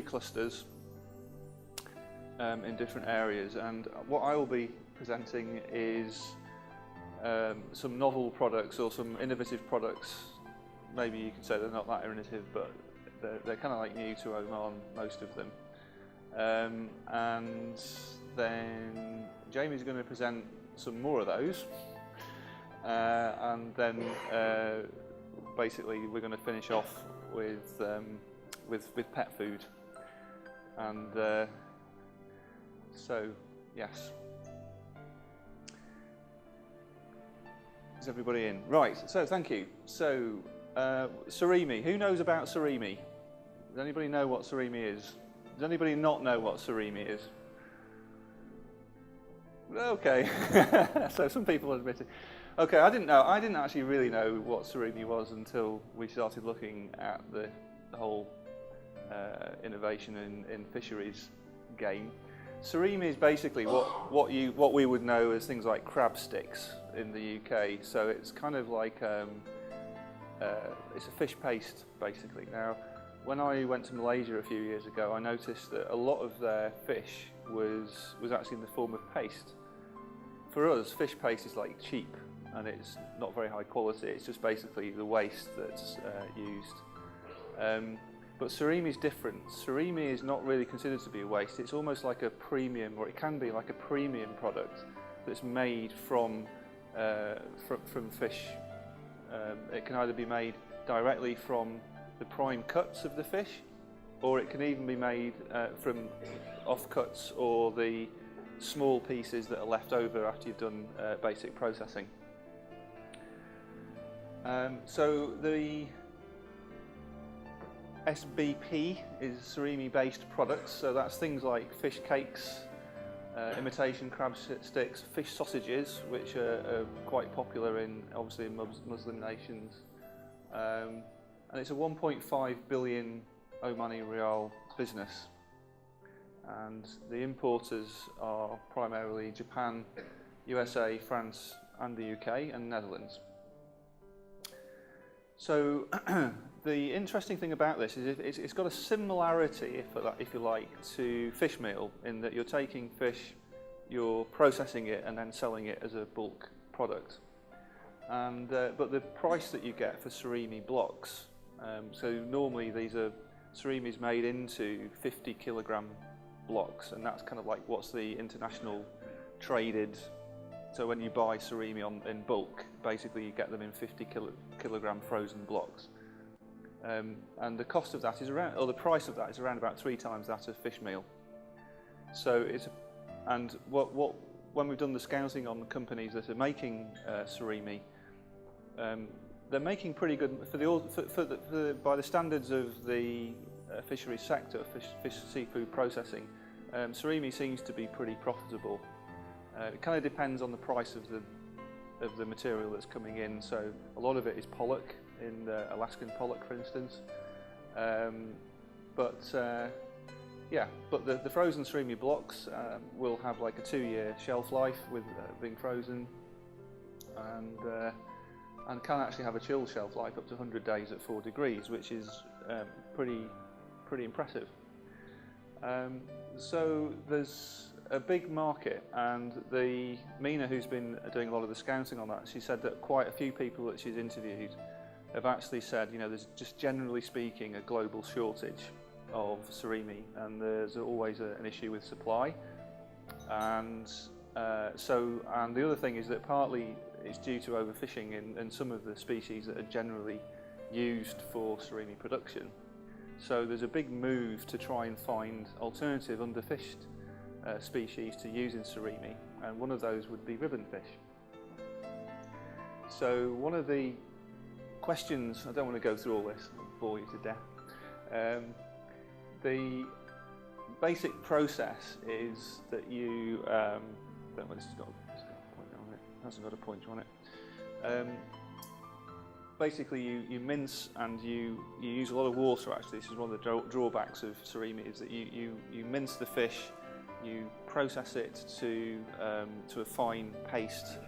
clusters in different areas, and what I will be presenting is some novel products or some innovative products. Maybe you could say they're not that innovative, but they're kind of like new to Oman, most of them. And then Jamie's going to present some more of those, and then basically we're going to finish off with pet food, and so yes. Is everybody in? Right, so thank you. So, surimi. Who knows about surimi? Does anybody know what surimi is? Does anybody not know what surimi is? Okay, so some people admit it. Okay, I didn't know. I didn't actually really know what surimi was until we started looking at the whole innovation in fisheries game. Surimi is basically what we would know as things like crab sticks in the UK. So it's kind of like it's a fish paste basically. Now, when I went to Malaysia a few years ago, I noticed that a lot of their fish was actually in the form of paste. For us, fish paste is like cheap and it's not very high quality. It's just basically the waste that's used. But surimi is different. Surimi is not really considered to be a waste. It's almost like a premium, or it can be like a premium product that's made from fish. It can either be made directly from the prime cuts of the fish, or it can even be made from offcuts or the small pieces that are left over after you've done basic processing. So the SBP is surimi-based products, so that's things like fish cakes, imitation crab sticks, fish sausages, which are quite popular obviously in Muslim nations, and it's a 1.5 billion Omani Rial business, and the importers are primarily Japan, USA, France, and the UK and Netherlands. So the interesting thing about this is it's got a similarity, if you like, to fish meal, in that you're taking fish, you're processing it and then selling it as a bulk product. And but the price that you get for surimi blocks, so normally these are surimis made into 50 kilogram blocks, and that's kind of like what's the international traded. So when you buy surimi in bulk, basically you get them in 50 kilogram frozen blocks. And the cost of that is around, or the price of that is around about 3 times that of fish meal. So when we've done the scouting on the companies that are making surimi, they're making pretty good by the standards of the fisheries sector, fish seafood processing. Surimi seems to be pretty profitable. It kind of depends on the price of the material that's coming in. So a lot of it is pollock, in Alaskan pollock, for instance. But the frozen surimi blocks will have like a 2-year shelf life with being frozen, and can actually have a chilled shelf life up to 100 days at 4 degrees, which is pretty impressive. So there's a big market, and the Mina, who's been doing a lot of the scouting on that, she said that quite a few people that she's interviewed have actually said, there's just generally speaking a global shortage of surimi, and there's always an issue with supply. And the other thing is that partly it's due to overfishing in some of the species that are generally used for surimi production. So there's a big move to try and find alternative underfished species to use in surimi, and one of those would be ribbonfish. So one of the questions, I don't want to go through all this, I'll bore you to death. The basic process is that you, this has got a point on it, hasn't got a pointer on it. Basically you mince and you use a lot of water. Actually, this is one of the drawbacks of surimi, is that you mince the fish, you process it to a fine paste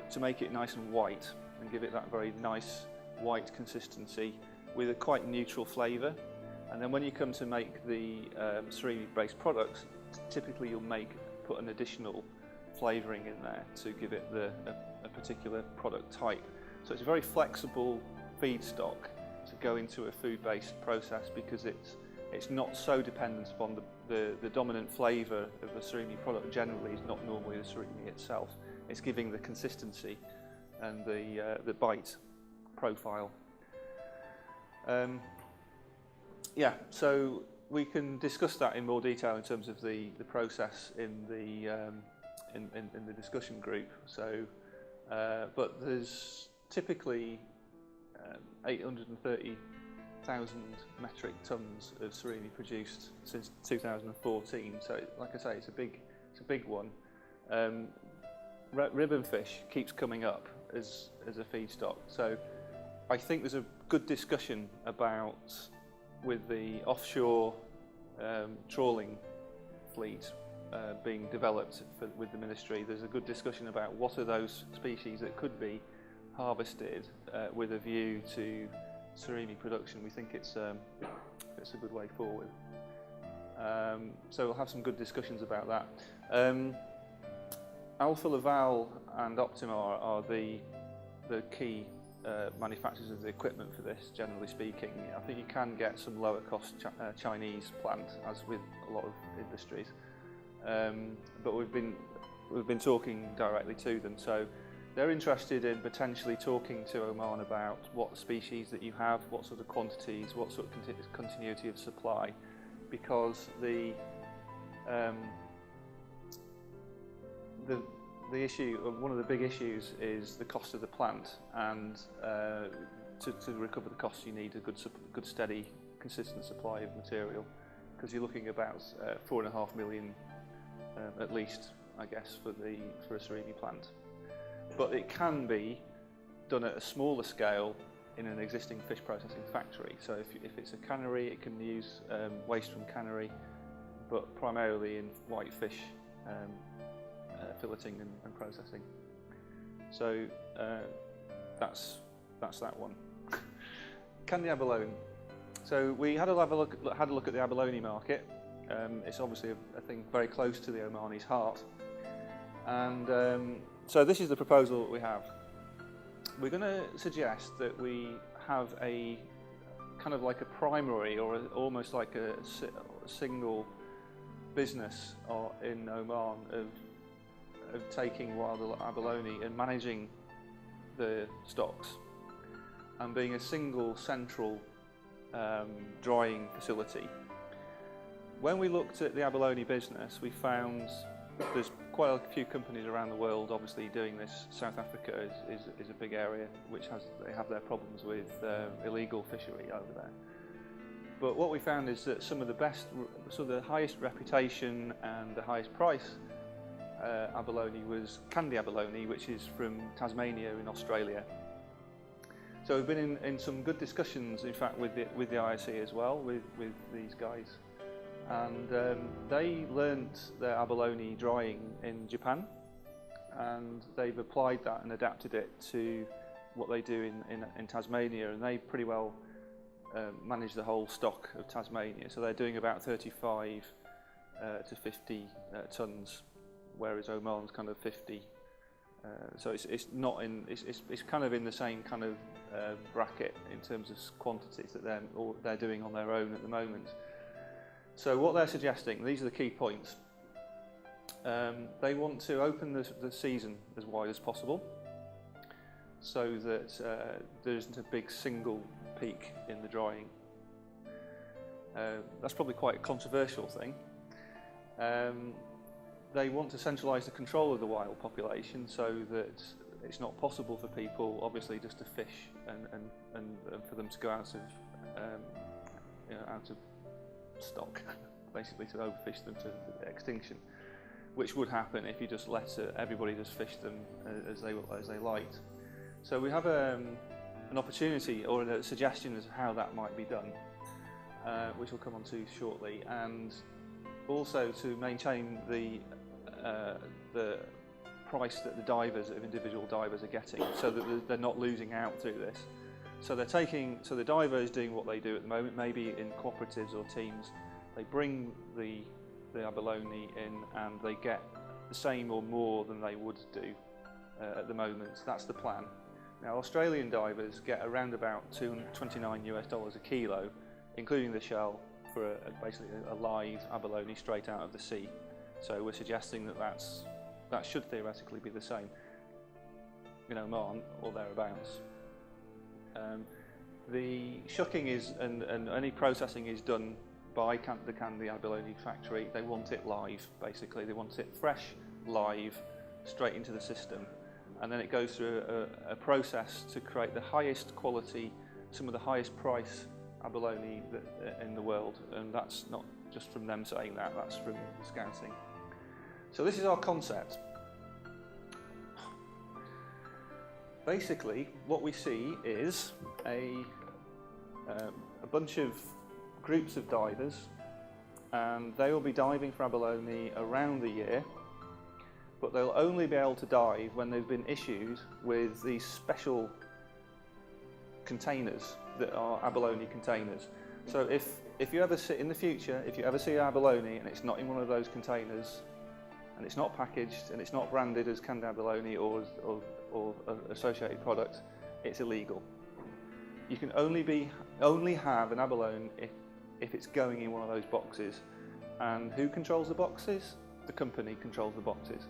to make it nice and white and give it that very nice white consistency with a quite neutral flavour. And then when you come to make the surimi-based products, typically you'll put an additional flavouring in there to give it a particular product type. So it's a very flexible feedstock to go into a food-based process, because it it's not so dependent upon the dominant flavour of the surimi product. Generally, is not normally the surimi itself. It's giving the consistency and the bite profile. Yeah, so we can discuss that in more detail in terms of the process in the discussion group. So, but there's typically 830,000 metric tons of surimi produced since 2014. So, like I say, it's a big one. Ribbon fish keeps coming up as a feedstock. So, I think there's a good discussion about, with the offshore trawling fleet being developed with the ministry, there's a good discussion about what are those species that could be harvested with a view to surimi production. We think it's a good way forward. So we'll have some good discussions about that. Alfa Laval and Optimar are the key manufacturers of the equipment for this, generally speaking. I think you can get some lower cost Chinese plant, as with a lot of industries. But we've been talking directly to them, so they're interested in potentially talking to Oman about what species that you have, what sort of quantities, what sort of continuity of supply, because the issue, one of the big issues, is the cost of the plant, and to recover the costs you need a good steady, consistent supply of material, because you're looking about 4.5 million at least, I guess, for a surimi plant. But it can be done at a smaller scale in an existing fish processing factory. So if it's a cannery, it can use waste from cannery, but primarily in white fish filleting and processing. So that's that one. Candy abalone. So we had a look at the abalone market. It's obviously a thing very close to the Omani's heart, and so this is the proposal that we have. We're going to suggest that we have a kind of like a primary, or almost like a single business in Oman of taking wild abalone and managing the stocks, and being a single central drying facility. When we looked at the abalone business, we found there's quite a few companies around the world obviously doing this. South Africa is a big area which they have their problems with illegal fishery over there. But what we found is that some of the best, so the highest reputation and the highest price abalone was candy abalone, which is from Tasmania in Australia. So we've been in some good discussions, in fact, with the ISE as well, with these guys. And they learnt their abalone drying in Japan, and they've applied that and adapted it to what they do in Tasmania, and they pretty well manage the whole stock of Tasmania. So they're doing about 35 to 50 tons, whereas Oman's kind of 50. So it's not in, it's kind of in the same kind of bracket in terms of quantities that they're doing on their own at the moment. So what they're suggesting, these are the key points. They want to open the season as wide as possible, so that there isn't a big single peak in the drying. That's probably quite a controversial thing. They want to centralise the control of the wild population, so that it's not possible for people, obviously, just to fish and for them to go out of stock, basically, to overfish them to extinction, which would happen if you just let everybody just fish them as they liked. So we have an opportunity or a suggestion as to how that might be done, which we'll come on to shortly, and also to maintain the price that the individual divers are getting, so that they're not losing out through this. So the diver is doing what they do at the moment, maybe in cooperatives or teams. They bring the abalone in, and they get the same or more than they would do at the moment. That's the plan. Now, Australian divers get around about $29 US a kilo, including the shell, for basically a live abalone straight out of the sea. So we're suggesting that should theoretically be the same in Oman or thereabouts. The shucking is and any processing is done by the Candy abalone factory. They want it live, basically. They want it fresh, live, straight into the system. And then it goes through a process to create the highest quality, some of the highest price abalone in the world. And that's not just from them saying that, that's from scouting. So this is our concept. Basically, what we see is a bunch of groups of divers, and they will be diving for abalone around the year, but they'll only be able to dive when they've been issued with these special containers that are abalone containers. So if you ever see in the future, if you ever see abalone and it's not in one of those containers, and it's not packaged and it's not branded as canned abalone or associated product, it's illegal. You can only have an abalone if it's going in one of those boxes. And who controls the boxes? The company controls the boxes.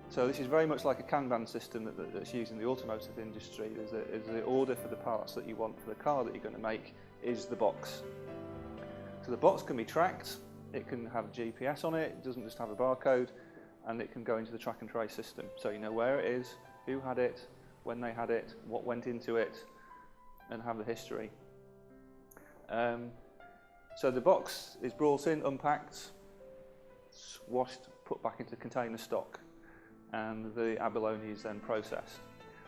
So this is very much like a Kanban system that's used in the automotive industry. Is the order for the parts that you want for the car that you're going to make is the box. So the box can be tracked, it can have GPS on it doesn't just have a barcode, and it can go into the track and trace system. So you know where it is, who had it, when they had it, what went into it, and have the history. So the box is brought in, unpacked, washed, put back into container stock, and the abalone is then processed.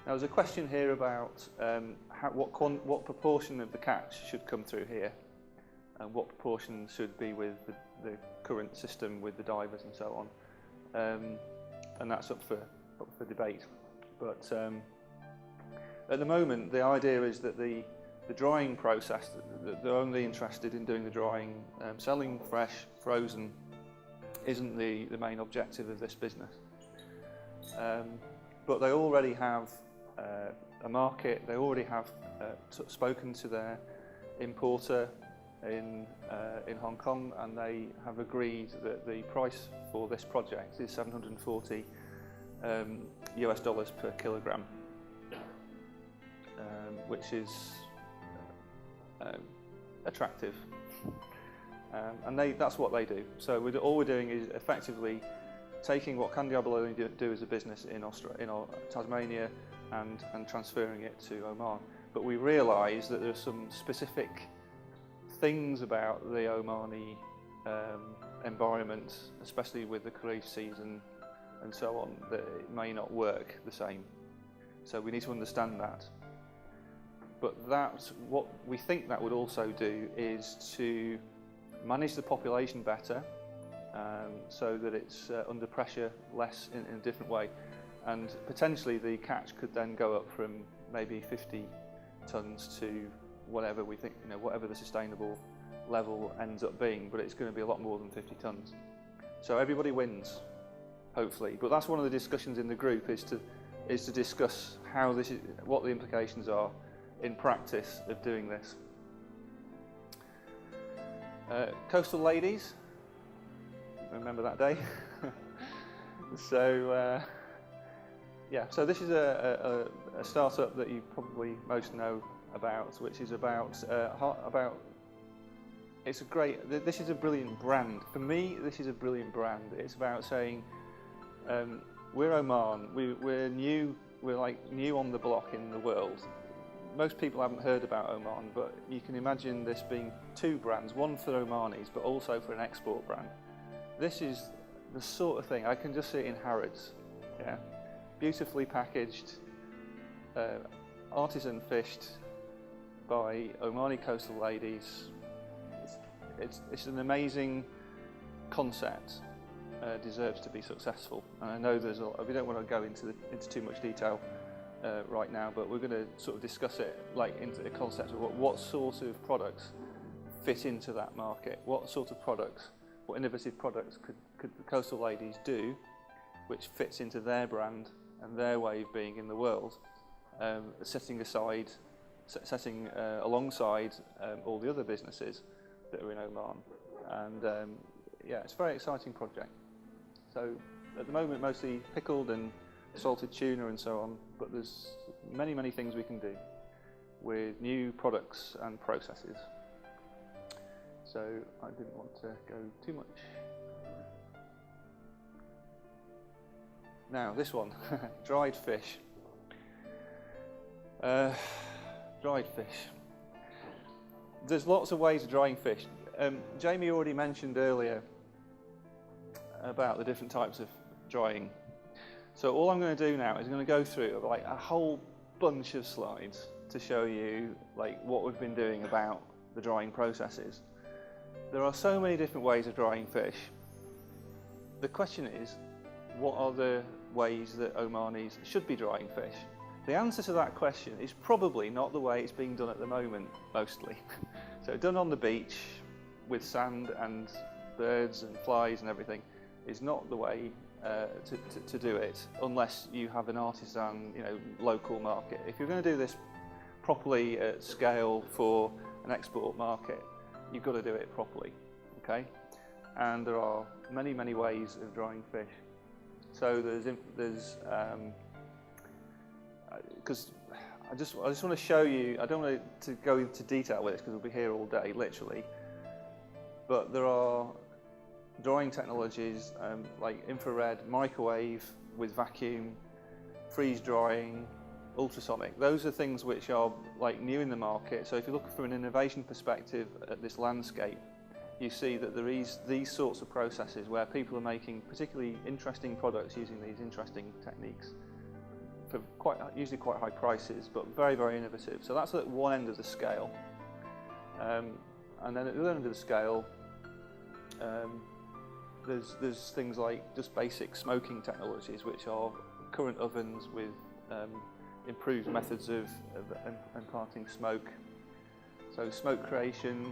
Now there's a question here about what proportion of the catch should come through here, and what proportion should be with the current system with the divers and so on, and that's up for debate. But at the moment, the idea is that the drying process, they're only interested in doing the drying. Selling fresh, frozen, isn't the main objective of this business. But they already have a market. They already have spoken to their importer in Hong Kong, and they have agreed that the price for this project is $740 US dollars per kilogram, which is attractive, and that's what they do. So all we're doing is effectively taking what Candy abalone do as a business in Tasmania and transferring it to Oman. But we realise that there's some specific things about the Omani environment, especially with the Kharif season and so on, that it may not work the same. So we need to understand that. But that's what we think that would also do, is to manage the population better, so that it's under pressure less in a different way, and potentially the catch could then go up from maybe 50 tonnes to whatever we think, whatever the sustainable level ends up being, but it's going to be a lot more than 50 tonnes. So everybody wins, hopefully. But that's one of the discussions in the group, is to discuss how what the implications are in practice of doing this. Coastal ladies, remember that day? So yeah, so this is a startup that you probably most know about, which is about this is a brilliant brand. For me, this is a brilliant brand. It's about saying, we're Oman, we're new on the block in the world. Most people haven't heard about Oman, but you can imagine this being two brands, one for Omanis, but also for an export brand. This is the sort of thing, I can just see it in Harrods, yeah? Beautifully packaged, artisan fished by Omani coastal ladies. It's an amazing concept, deserves to be successful. And I know we don't want to go into too much detail right now, but we're going to sort of discuss it into the concept of what sort of products fit into that market. What sort of products, what innovative products could the coastal ladies do which fits into their brand and their way of being in the world, setting alongside all the other businesses that are in Oman, and yeah, it's a very exciting project. So at the moment, mostly pickled and salted tuna and so on, but there's many, many things we can do with new products and processes. So I didn't want to go too much. Now this one, dried fish. Dried fish. There's lots of ways of drying fish. Jamie already mentioned earlier about the different types of drying. So all I'm going to do now is I'm going to go through like a whole bunch of slides to show you like what we've been doing about the drying processes. There are so many different ways of drying fish. The question is, what are the ways that Omanis should be drying fish? The answer to that question is probably not the way it's being done at the moment, mostly. So done on the beach with sand and birds and flies and everything is not the way to do it, unless you have an artisan, local market. If you're going to do this properly at scale for an export market, you've got to do it properly, okay? And there are many, many ways of drying fish. So there's because I just want to show you. I don't want to go into detail with this because we'll be here all day, literally. But there are drying technologies like infrared, microwave with vacuum, freeze drying, ultrasonic. Those are things which are like new in the market. So if you look from an innovation perspective at this landscape, you see that there is these sorts of processes where people are making particularly interesting products using these interesting techniques for usually quite high prices, but very, very innovative. So that's at one end of the scale. And then at the other end of the scale, there's things like just basic smoking technologies, which are current ovens with improved methods of imparting smoke. So smoke creation,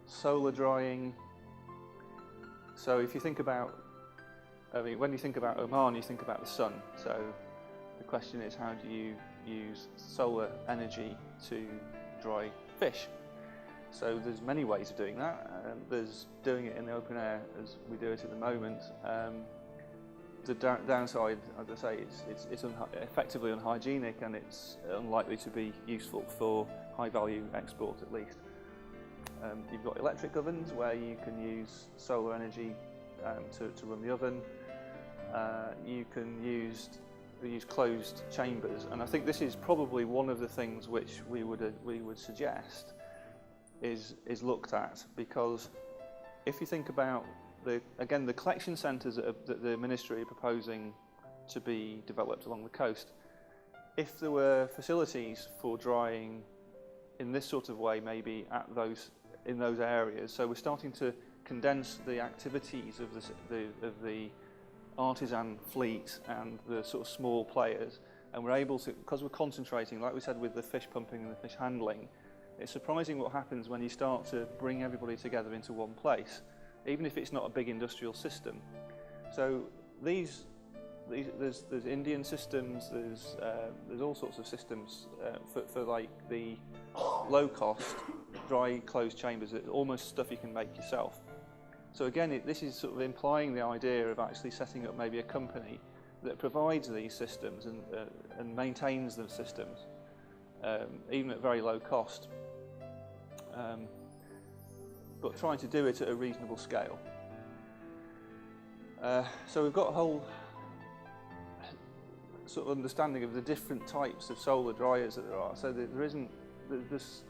solar drying. So if you think about, when you think about Oman, you think about the sun. So the question is, how do you use solar energy to dry fish? So there's many ways of doing that. There's doing it in the open air as we do it at the moment. The downside, as I say, it's effectively unhygienic, and it's unlikely to be useful for high-value export, at least. You've got electric ovens where you can use solar energy to run the oven. You can use closed chambers, and I think this is probably one of the things which we would suggest is looked at, because if you think about the collection centres that the ministry are proposing to be developed along the coast, if there were facilities for drying in this sort of way, maybe in those areas, so we're starting to condense the activities of the artisan fleet and the sort of small players, and we're able to, because we're concentrating, like we said, with the fish pumping and the fish handling. It's surprising what happens when you start to bring everybody together into one place, even if it's not a big industrial system. So there's Indian systems, there's all sorts of systems for like the low-cost, dry, closed chambers, almost stuff you can make yourself. So again, this is sort of implying the idea of actually setting up maybe a company that provides these systems and maintains the systems, even at very low cost. But trying to do it at a reasonable scale. So we've got a whole sort of understanding of the different types of solar dryers that there are. So there isn't this,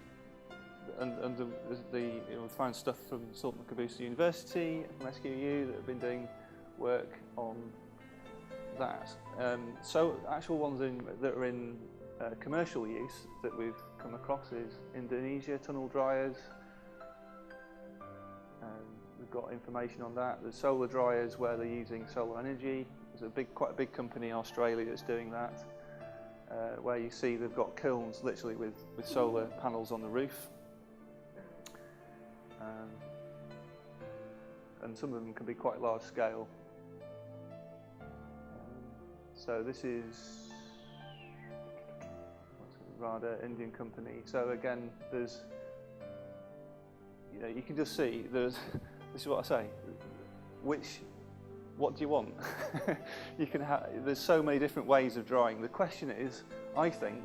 and we found stuff from Sultanate of Oman University, from SQU, that have been doing work on that. So actual ones that are in commercial use that we've come across is Indonesia tunnel dryers. We've got information on that. There's solar dryers where they're using solar energy. There's quite a big company in Australia that's doing that, where you see they've got kilns literally with solar panels on the roof. And some of them can be quite large scale. So this is RADA, Indian company. So again, there's you know, you can just see there's, this is what I say, what do you want? You can have, there's so many different ways of drying. The question is, I think,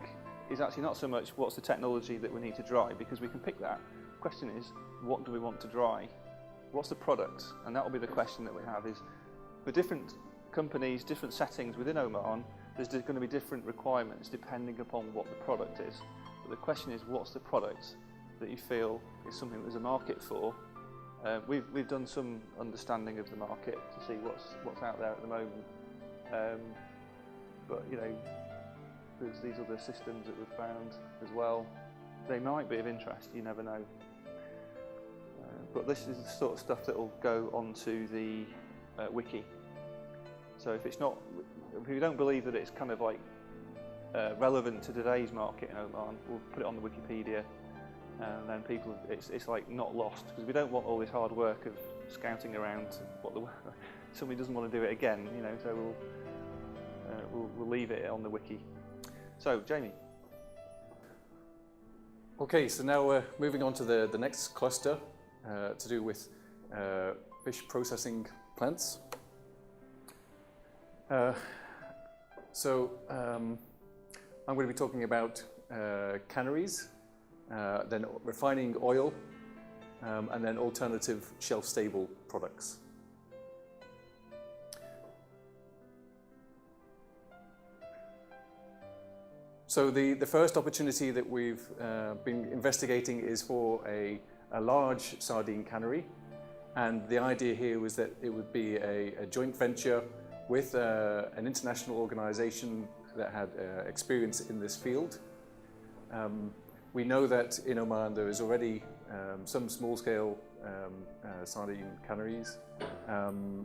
is actually not so much what's the technology that we need to dry, because we can pick that. The question is, what do we want to dry? What's the product? And that will be the question that we have, is for different companies, different settings within Oman, there's going to be different requirements depending upon what the product is. But the question is, what's the product that you feel is something there's a market for? We've done some understanding of the market to see what's out there at the moment. But you know, there's these other systems that we've found as well. They might be of interest, you never know. But this is the sort of stuff that will go onto the wiki. So if you don't believe that it's kind of like relevant to today's market in Oman, we'll put it on the Wikipedia, and then people, it's like not lost, because we don't want all this hard work of scouting around what somebody doesn't want to do it again, you know. So we'll leave it on the wiki. So Jamie. Okay, so now we're moving on to the next cluster to do with fish processing plants. I'm going to be talking about canneries, then refining oil, and then alternative shelf-stable products. So the first opportunity that we've been investigating is for a large sardine cannery, and the idea here was that it would be a joint venture with an international organization that had experience in this field. We know that in Oman there is already some small-scale sardine canneries, and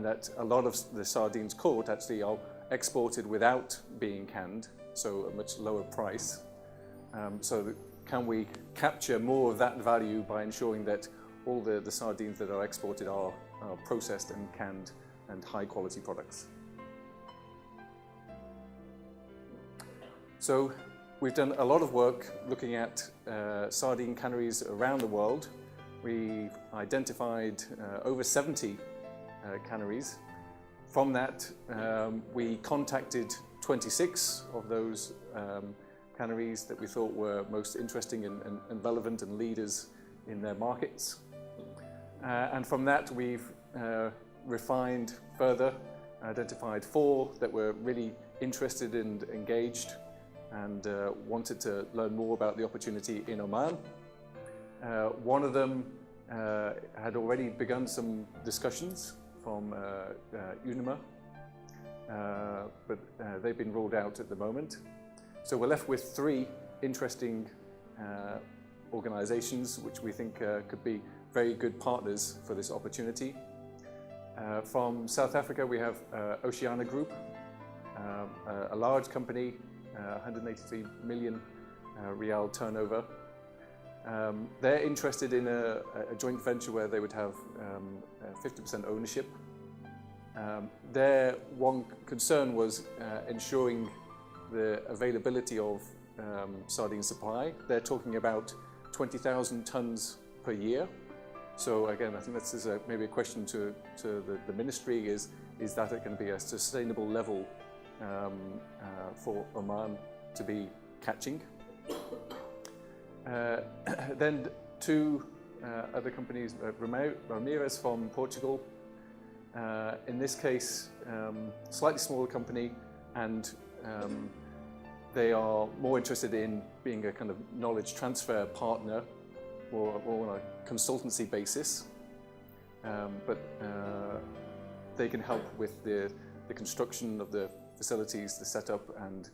that a lot of the sardines caught actually are exported without being canned, so a much lower price. So can we capture more of that value by ensuring that all the sardines that are exported are processed and canned and high-quality products? So we've done a lot of work looking at sardine canneries around the world. We've identified over 70 canneries. From that, we contacted 26 of those canneries that we thought were most interesting and relevant and leaders in their markets. And from that, we've refined further, identified 4 that were really interested and engaged and wanted to learn more about the opportunity in Oman. One of them had already begun some discussions from UNIMA, but they've been ruled out at the moment. So we're left with 3 interesting organizations which we think could be very good partners for this opportunity. From South Africa, we have Oceana Group, a large company, 183 million real turnover. They're interested in a joint venture where they would have 50% ownership. Their one concern was ensuring the availability of sardine supply. They're talking about 20,000 tons per year. So again, I think this is maybe a question to the ministry, is that it can be a sustainable level for Oman to be catching. Then 2 other companies, Ramirez from Portugal. In this case, slightly smaller company, and they are more interested in being a kind of knowledge transfer partner, or on a consultancy basis. But they can help with the construction of the facilities, the setup, and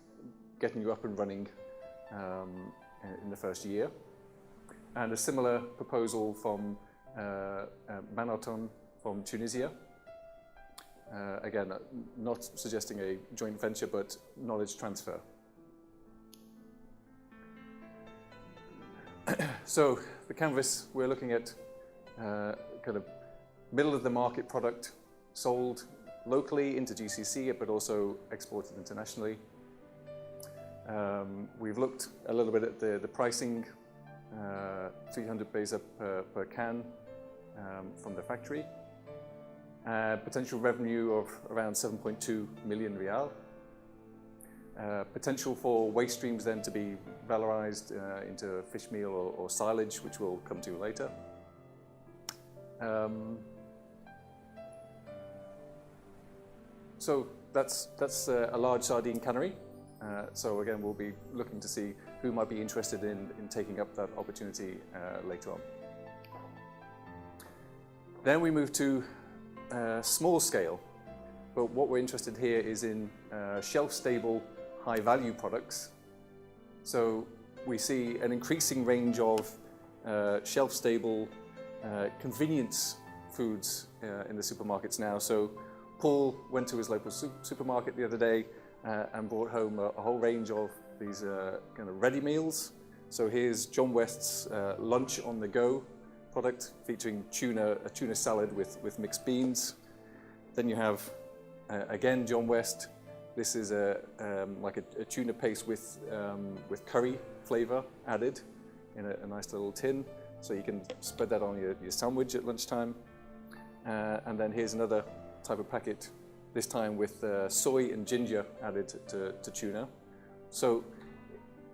getting you up and running in the first year. And a similar proposal from Manaton from Tunisia. Again, not suggesting a joint venture, but knowledge transfer. So the canvas, we're looking at kind of middle of the market product sold locally into GCC, but also exported internationally. We've looked a little bit at the pricing 300 paisa per can from the factory. Potential revenue of around 7.2 million rial. Potential for waste streams then to be valorized into fish meal or silage, which we'll come to later. So that's a large sardine cannery. So again, we'll be looking to see who might be interested in taking up that opportunity later on. Then we move to small scale, but what we're interested here is in shelf-stable, high-value products. So we see an increasing range of shelf-stable convenience foods in the supermarkets now. So Paul went to his local supermarket the other day and brought home a whole range of these kind of ready meals. So here's John West's lunch on the go product featuring a tuna salad with mixed beans. Then you have again John West. This is like a tuna paste with curry flavor added in a nice little tin, so you can spread that on your sandwich at lunchtime. And then here's another type of packet, this time with soy and ginger added to tuna. So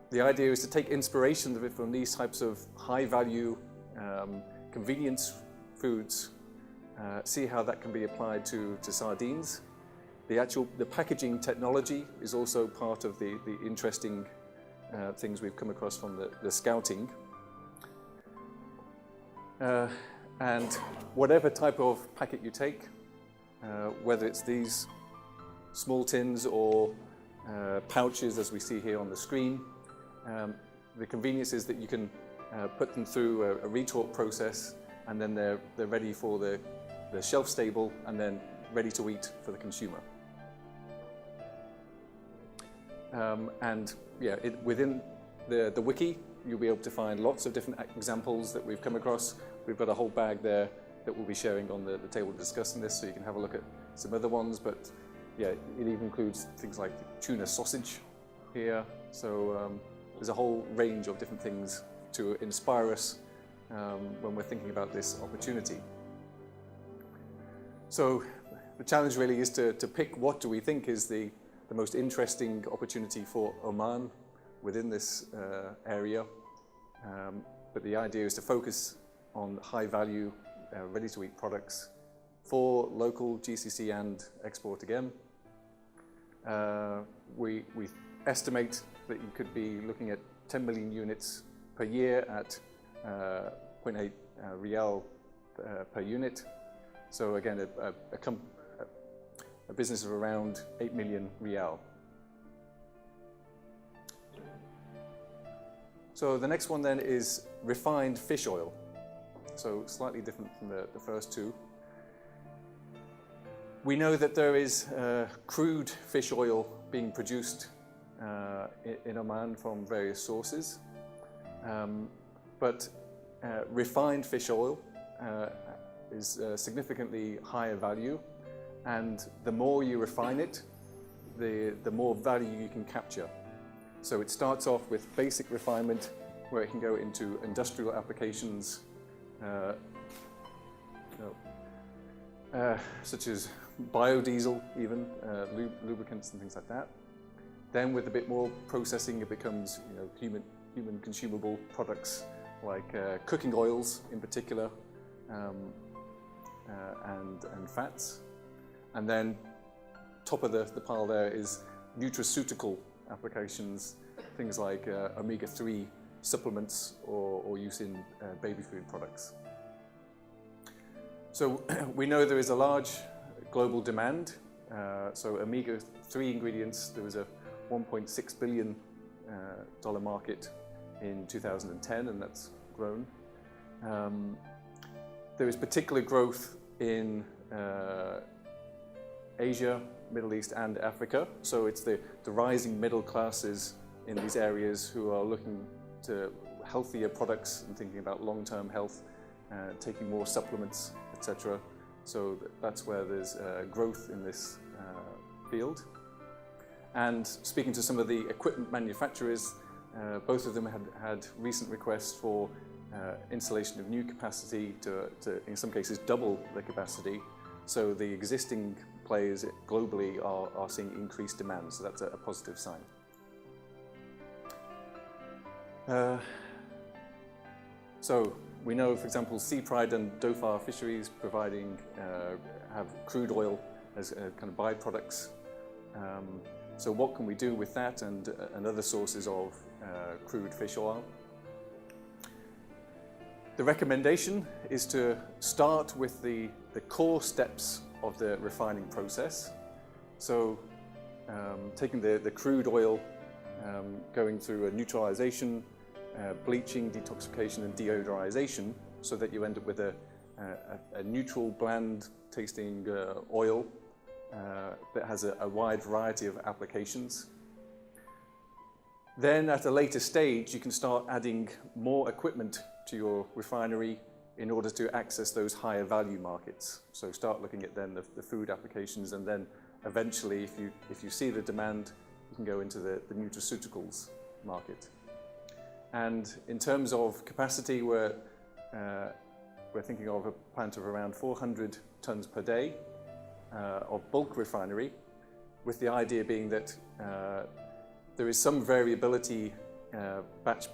the idea is to take inspiration from these types of high-value convenience foods, see how that can be applied to sardines. The packaging technology is also part of the interesting things we've come across from the scouting. And whatever type of packet you take, whether it's these small tins or pouches as we see here on the screen, the convenience is that you can put them through a retort process, and then they're ready for the shelf stable and then ready to eat for the consumer. And yeah, within the wiki, you'll be able to find lots of different examples that we've come across. We've got a whole bag there that we'll be sharing on the table discussing this, so you can have a look at some other ones. But yeah, it even includes things like tuna sausage here. So there's a whole range of different things to inspire us when we're thinking about this opportunity. So the challenge really is to pick what do we think is the most interesting opportunity for Oman within this area. But the idea is to focus on high value, ready to eat products for local GCC and export again. We estimate that you could be looking at 10 million units per year at 0.8 rial per unit. So again, a business of around 8 million rial. So the next one then is refined fish oil. So slightly different from the first two. We know that there is crude fish oil being produced in Oman from various sources. But refined fish oil is significantly higher value, and the more you refine it, the more value you can capture. So it starts off with basic refinement, where it can go into industrial applications, such as biodiesel, even lubricants and things like that. Then, with a bit more processing, it becomes human consumable products like cooking oils, in particular, and fats. And then, top of the pile there is nutraceutical applications, things like omega-3 supplements or use in baby food products. So we know there is a large global demand. So omega-3 ingredients, there was a $1.6 billion market in 2010, and that's grown. There is particular growth in Asia, Middle East and Africa. So it's the rising middle classes in these areas who are looking to healthier products and thinking about long-term health, taking more supplements, etc. So that's where there's growth in this field. And speaking to some of the equipment manufacturers, Both of them had recent requests for installation of new capacity to, in some cases, double the capacity. So the existing players globally are seeing increased demand, so that's a positive sign. So we know, for example, sea pride and dofar fisheries have crude oil as kind of byproducts. So what can we do with that and other sources of crude fish oil? The recommendation is to start with the core steps of the refining process. So taking the crude oil, going through a neutralization, bleaching, detoxification and deodorization, so that you end up with a neutral, bland tasting oil that has a wide variety of applications. Then at a later stage, you can start adding more equipment to your refinery in order to access those higher value markets. So start looking at then the food applications, and then eventually, if you see the demand, you can go into the nutraceuticals market. And in terms of capacity, we're thinking of a plant of around 400 tons per day of bulk refinery, with the idea being that there is some variability batch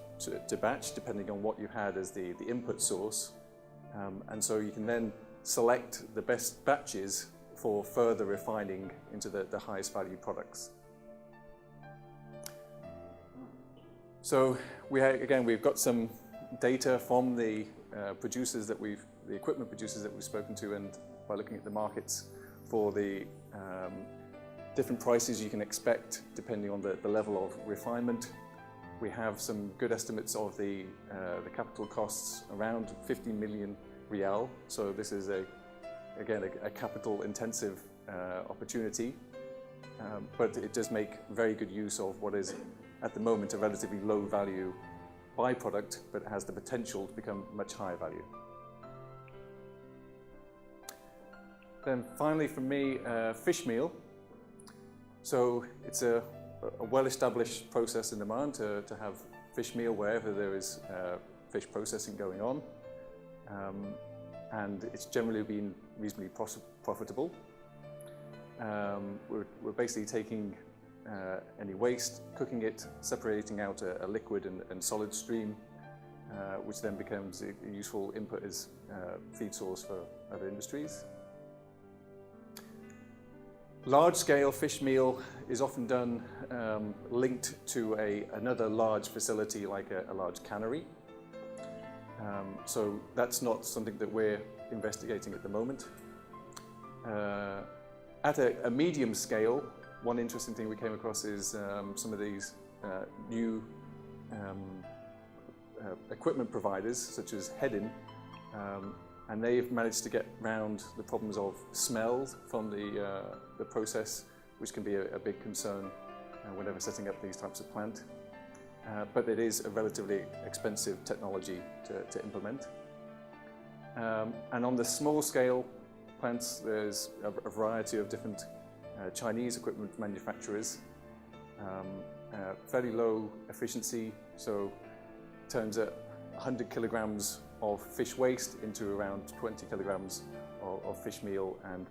to batch, depending on what you had as the input source. And so you can then select the best batches for further refining into the highest value products. So we've got some data from the producers that the equipment producers that we've spoken to, and by looking at the markets for the different prices you can expect depending on the level of refinement. We have some good estimates of the capital costs, around 50 million rial. So this is again a capital intensive opportunity, but it does make very good use of what is at the moment a relatively low value byproduct, but has the potential to become much higher value. Then finally for me, fish meal. So it's a well-established process in Oman to have fish meal wherever there is fish processing going on. And it's generally been reasonably profitable. We're basically taking any waste, cooking it, separating out a liquid and solid stream, which then becomes a useful input as feed source for other industries. Large-scale fish meal is often done linked to another large facility like a large cannery. So that's not something that we're investigating at the moment. At a medium scale, one interesting thing we came across is some of these new equipment providers, such as Hedin, and they've managed to get around the problems of smell from the process, which can be a big concern whenever setting up these types of plant. But it is a relatively expensive technology to implement. And on the small scale plants, there's a variety of different Chinese equipment manufacturers, fairly low efficiency, so turns at 100 kilograms of fish waste into around 20 kilograms of fish meal and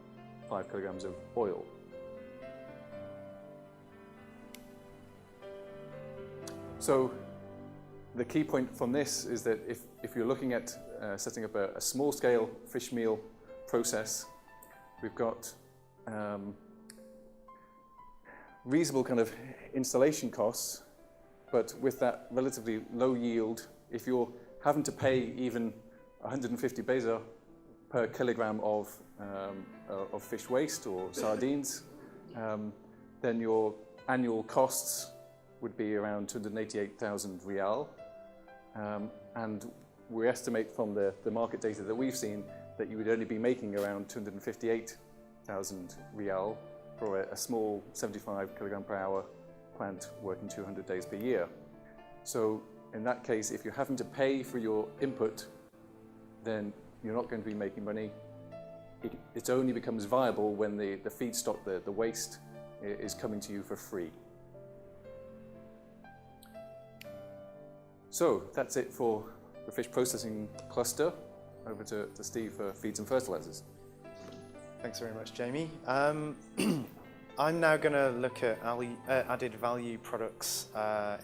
5 kilograms of oil. So the key point from this is that if you're looking at setting up a small scale fish meal process, we've got reasonable kind of installation costs, but with that relatively low yield, if you're having to pay even 150 beza per kilogram of fish waste or sardines, then your annual costs would be around 288,000 rial. And we estimate from the market data that we've seen that you would only be making around 258,000 rial for a small 75 kilogram per hour plant working 200 days per year. So in that case, if you're having to pay for your input, then you're not going to be making money. It only becomes viable when the feedstock, the waste, is coming to you for free. So that's it for the fish processing cluster. Over to Steve for feeds and fertilizers. Thanks very much, Jamie. I'm now going to look at added value products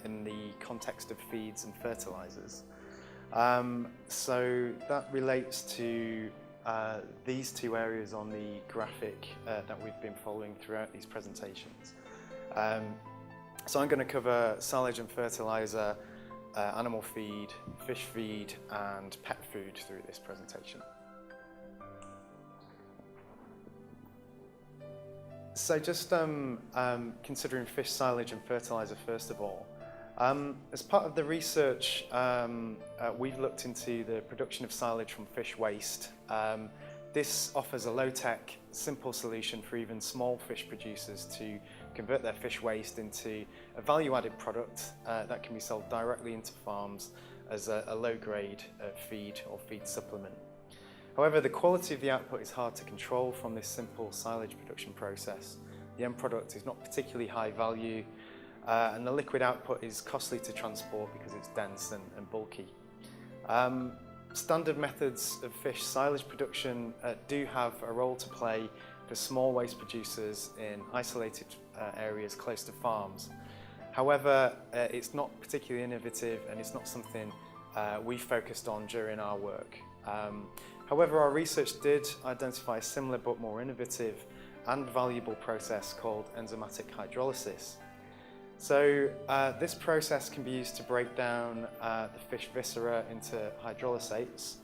in the context of feeds and fertilizers. So that relates to these two areas on the graphic that we've been following throughout these presentations. So I'm going to cover silage and fertilizer, animal feed, fish feed, and pet food through this presentation. So just considering fish silage and fertilizer first of all. As part of the research, we've looked into the production of silage from fish waste. This offers a low-tech, simple solution for even small fish producers to convert their fish waste into a value-added product that can be sold directly into farms as a low-grade feed or feed supplement. However, the quality of the output is hard to control from this simple silage production process. The end product is not particularly high value, and the liquid output is costly to transport because it's dense and bulky. Standard methods of fish silage production do have a role to play for small waste producers in isolated areas close to farms. However, it's not particularly innovative and it's not something we focused on during our work. However, our research did identify a similar but more innovative and valuable process called enzymatic hydrolysis. So this process can be used to break down the fish viscera into hydrolysates,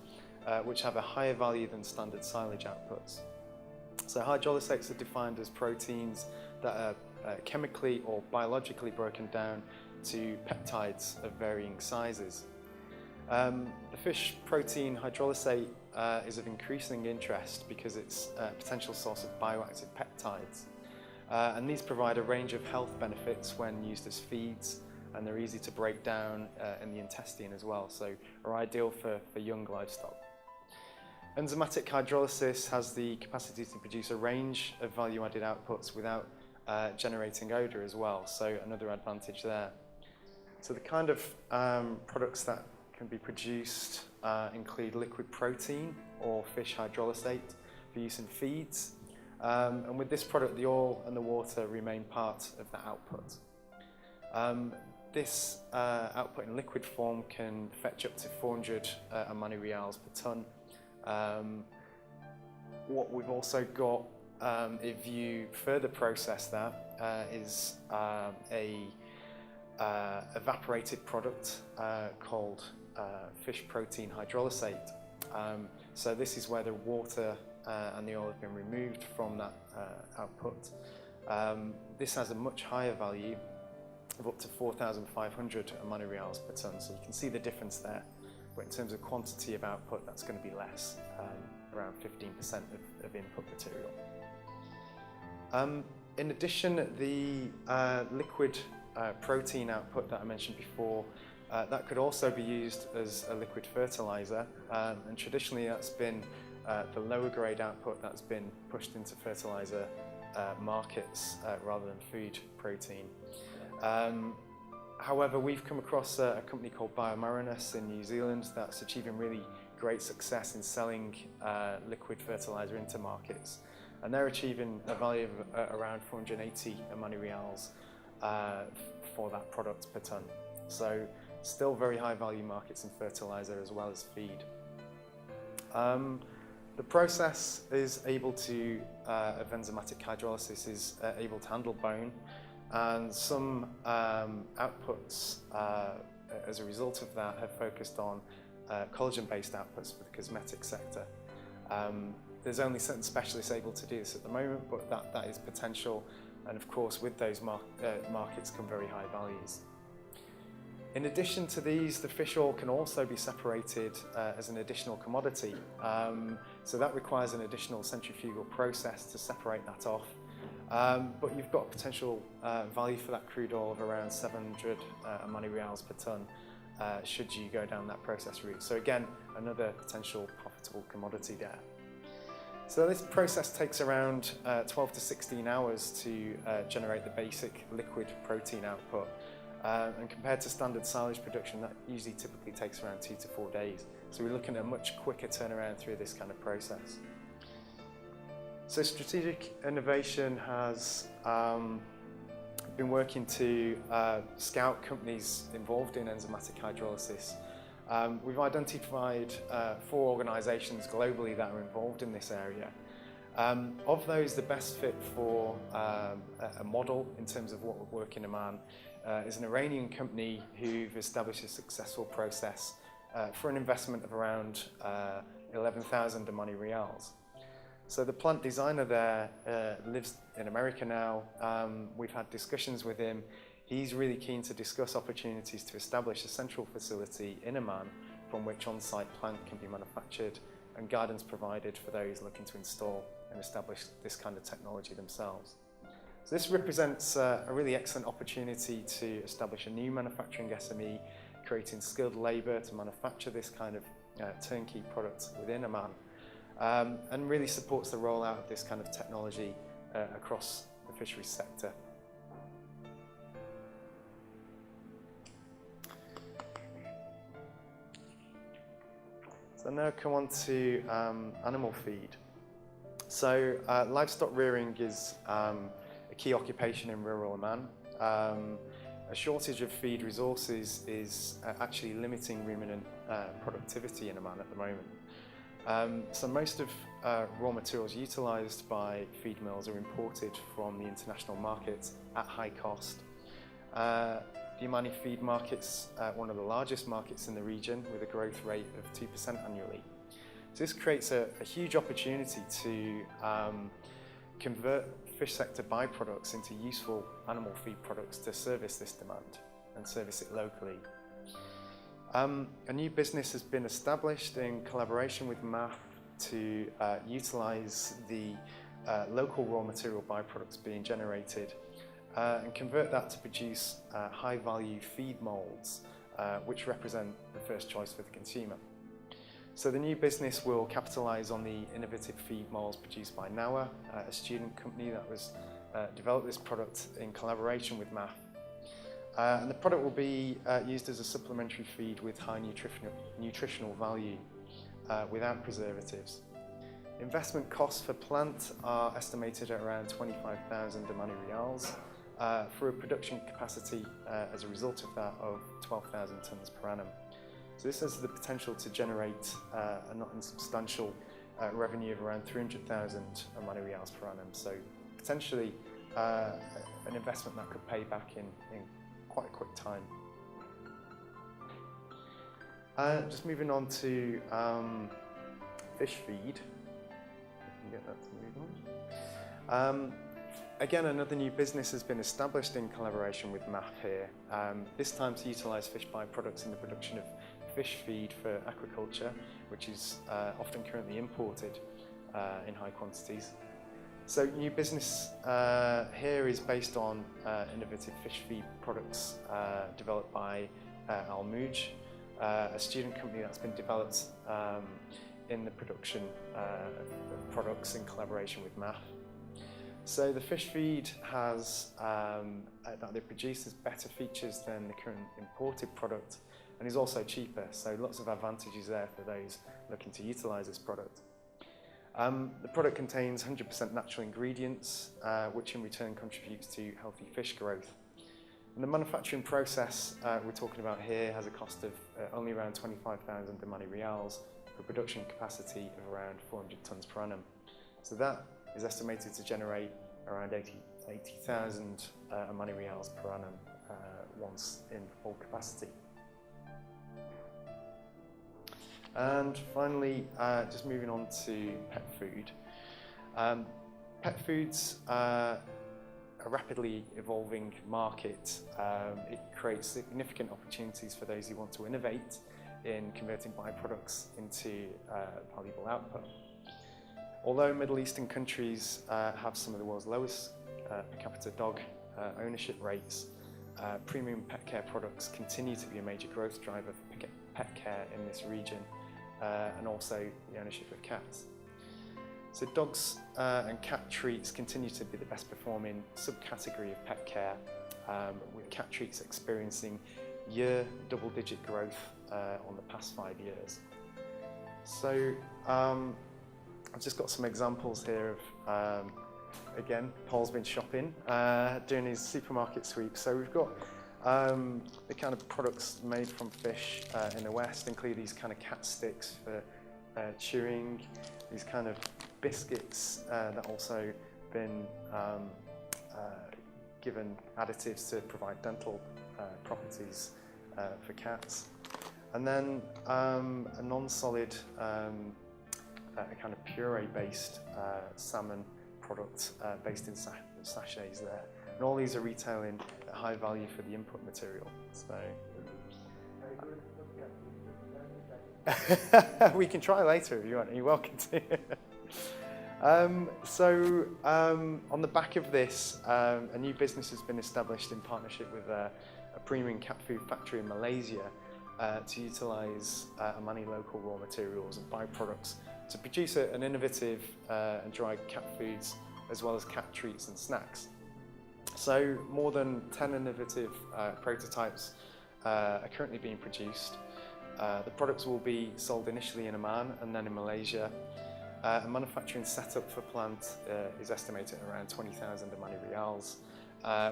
which have a higher value than standard silage outputs. So hydrolysates are defined as proteins that are chemically or biologically broken down to peptides of varying sizes. The fish protein hydrolysate is of increasing interest because it's a potential source of bioactive peptides. And these provide a range of health benefits when used as feeds, and they're easy to break down in the intestine as well, so are ideal for young livestock. Enzymatic hydrolysis has the capacity to produce a range of value-added outputs without generating odour as well, so another advantage there. So the kind of products that can be produced include liquid protein or fish hydrolysate for use in feeds. And with this product, the oil and the water remain part of the output. This output in liquid form can fetch up to 400 Omani riyals per tonne. What we've also got, if you further process that, is a evaporated product called fish protein hydrolysate. So this is where the water and the oil have been removed from that output. This has a much higher value of up to 4,500 Omani riyals per tonne, so you can see the difference there. But in terms of quantity of output, that's going to be less, around 15% of input material. In addition, the liquid protein output that I mentioned before, that could also be used as a liquid fertilizer, and traditionally that's been the lower grade output that's been pushed into fertilizer markets rather than food protein. However, we've come across a company called Biomarinus in New Zealand that's achieving really great success in selling liquid fertilizer into markets, and they're achieving a value of around 480 Omani riyals for that product per tonne. So still very high value markets in fertilizer as well as feed. The process is able to, of enzymatic hydrolysis, is able to handle bone, and some outputs as a result of that have focused on collagen-based outputs for the cosmetic sector. There's only certain specialists able to do this at the moment, but that is potential, and of course with those markets come very high values. In addition to these, the fish oil can also be separated as an additional commodity. So that requires an additional centrifugal process to separate that off. But you've got potential value for that crude oil of around 700 Omani riyals per tonne should you go down that process route. So again, another potential profitable commodity there. So this process takes around 12 to 16 hours to generate the basic liquid protein output. And compared to standard silage production, that usually typically takes around 2 to 4 days. So we're looking at a much quicker turnaround through this kind of process. So strategic innovation has been working to scout companies involved in enzymatic hydrolysis. We've identified 4 organisations globally that are involved in this area. Of those, the best fit for a model in terms of what would work in Oman is an Iranian company who've established a successful process for an investment of around 11,000 Omani riyals. So the plant designer there lives in America now. We've had discussions with him. He's really keen to discuss opportunities to establish a central facility in Oman from which on-site plant can be manufactured and guidance provided for those looking to install and establish this kind of technology themselves. So this represents a really excellent opportunity to establish a new manufacturing SME, creating skilled labour to manufacture this kind of turnkey product within Oman, and really supports the rollout of this kind of technology across the fisheries sector. So now come on to animal feed. So livestock rearing is a key occupation in rural Oman. A shortage of feed resources is actually limiting ruminant productivity in Oman at the moment. So most of raw materials utilised by feed mills are imported from the international market at high cost. The Omani feed market's one of the largest markets in the region with a growth rate of 2% annually. So this creates a huge opportunity to convert fish sector byproducts into useful animal feed products to service this demand and service it locally. A new business has been established in collaboration with MAF to utilise the local raw material byproducts being generated and convert that to produce high-value feed moulds, which represent the first choice for the consumer. So the new business will capitalise on the innovative feed moulds produced by Nawa, a student company that was developed this product in collaboration with MAF. And the product will be used as a supplementary feed with high nutritional value without preservatives. Investment costs for plant are estimated at around 25,000 Omani riyals for a production capacity as a result of that of 12,000 tonnes per annum. So this has the potential to generate a not insubstantial revenue of around 300,000 Omani riyals per annum. So potentially an investment that could pay back in quite a quick time. Just moving on to fish feed. If we can get that to move on. Again, another new business has been established in collaboration with MAF here, this time to utilise fish byproducts in the production of fish feed for aquaculture, which is often currently imported in high quantities. So new business here is based on innovative fish feed products developed by Al-Mouj, a student company that's been developed in the production of products in collaboration with MAF. So the fish feed has that they produce has better features than the current imported product, and is also cheaper, so lots of advantages there for those looking to utilise this product. The product contains 100% natural ingredients, which in return contributes to healthy fish growth. And the manufacturing process we're talking about here has a cost of only around 25,000 Omani riyals for production capacity of around 400 tonnes per annum. So that is estimated to generate around 80,000 Omani riyals per annum once in full capacity. And finally, just moving on to pet food. Pet foods are a rapidly evolving market. It creates significant opportunities for those who want to innovate in converting byproducts into valuable output. Although Middle Eastern countries have some of the world's lowest per capita dog ownership rates, premium pet care products continue to be a major growth driver for pet care in this region, and also the ownership of cats. So dogs and cat treats continue to be the best performing subcategory of pet care, with cat treats experiencing year double-digit growth on the past 5 years. So I've just got some examples here of, again, Paul's been shopping, doing his supermarket sweep. So we've got the kind of products made from fish in the West include these kind of cat sticks for chewing, these kind of biscuits that also been given additives to provide dental properties for cats. And then a non-solid, a kind of puree-based salmon product based in sachets there. And all these are retailing at high value for the input material. So we can try later if you want. You're welcome to. On the back of this, a new business has been established in partnership with a premium cat food factory in Malaysia to utilise Omani local raw materials and byproducts to produce an innovative and dried cat foods as well as cat treats and snacks. So more than 10 innovative prototypes are currently being produced. The products will be sold initially in Oman and then in Malaysia. A manufacturing setup for plant is estimated at around 20,000 Omani Riyals,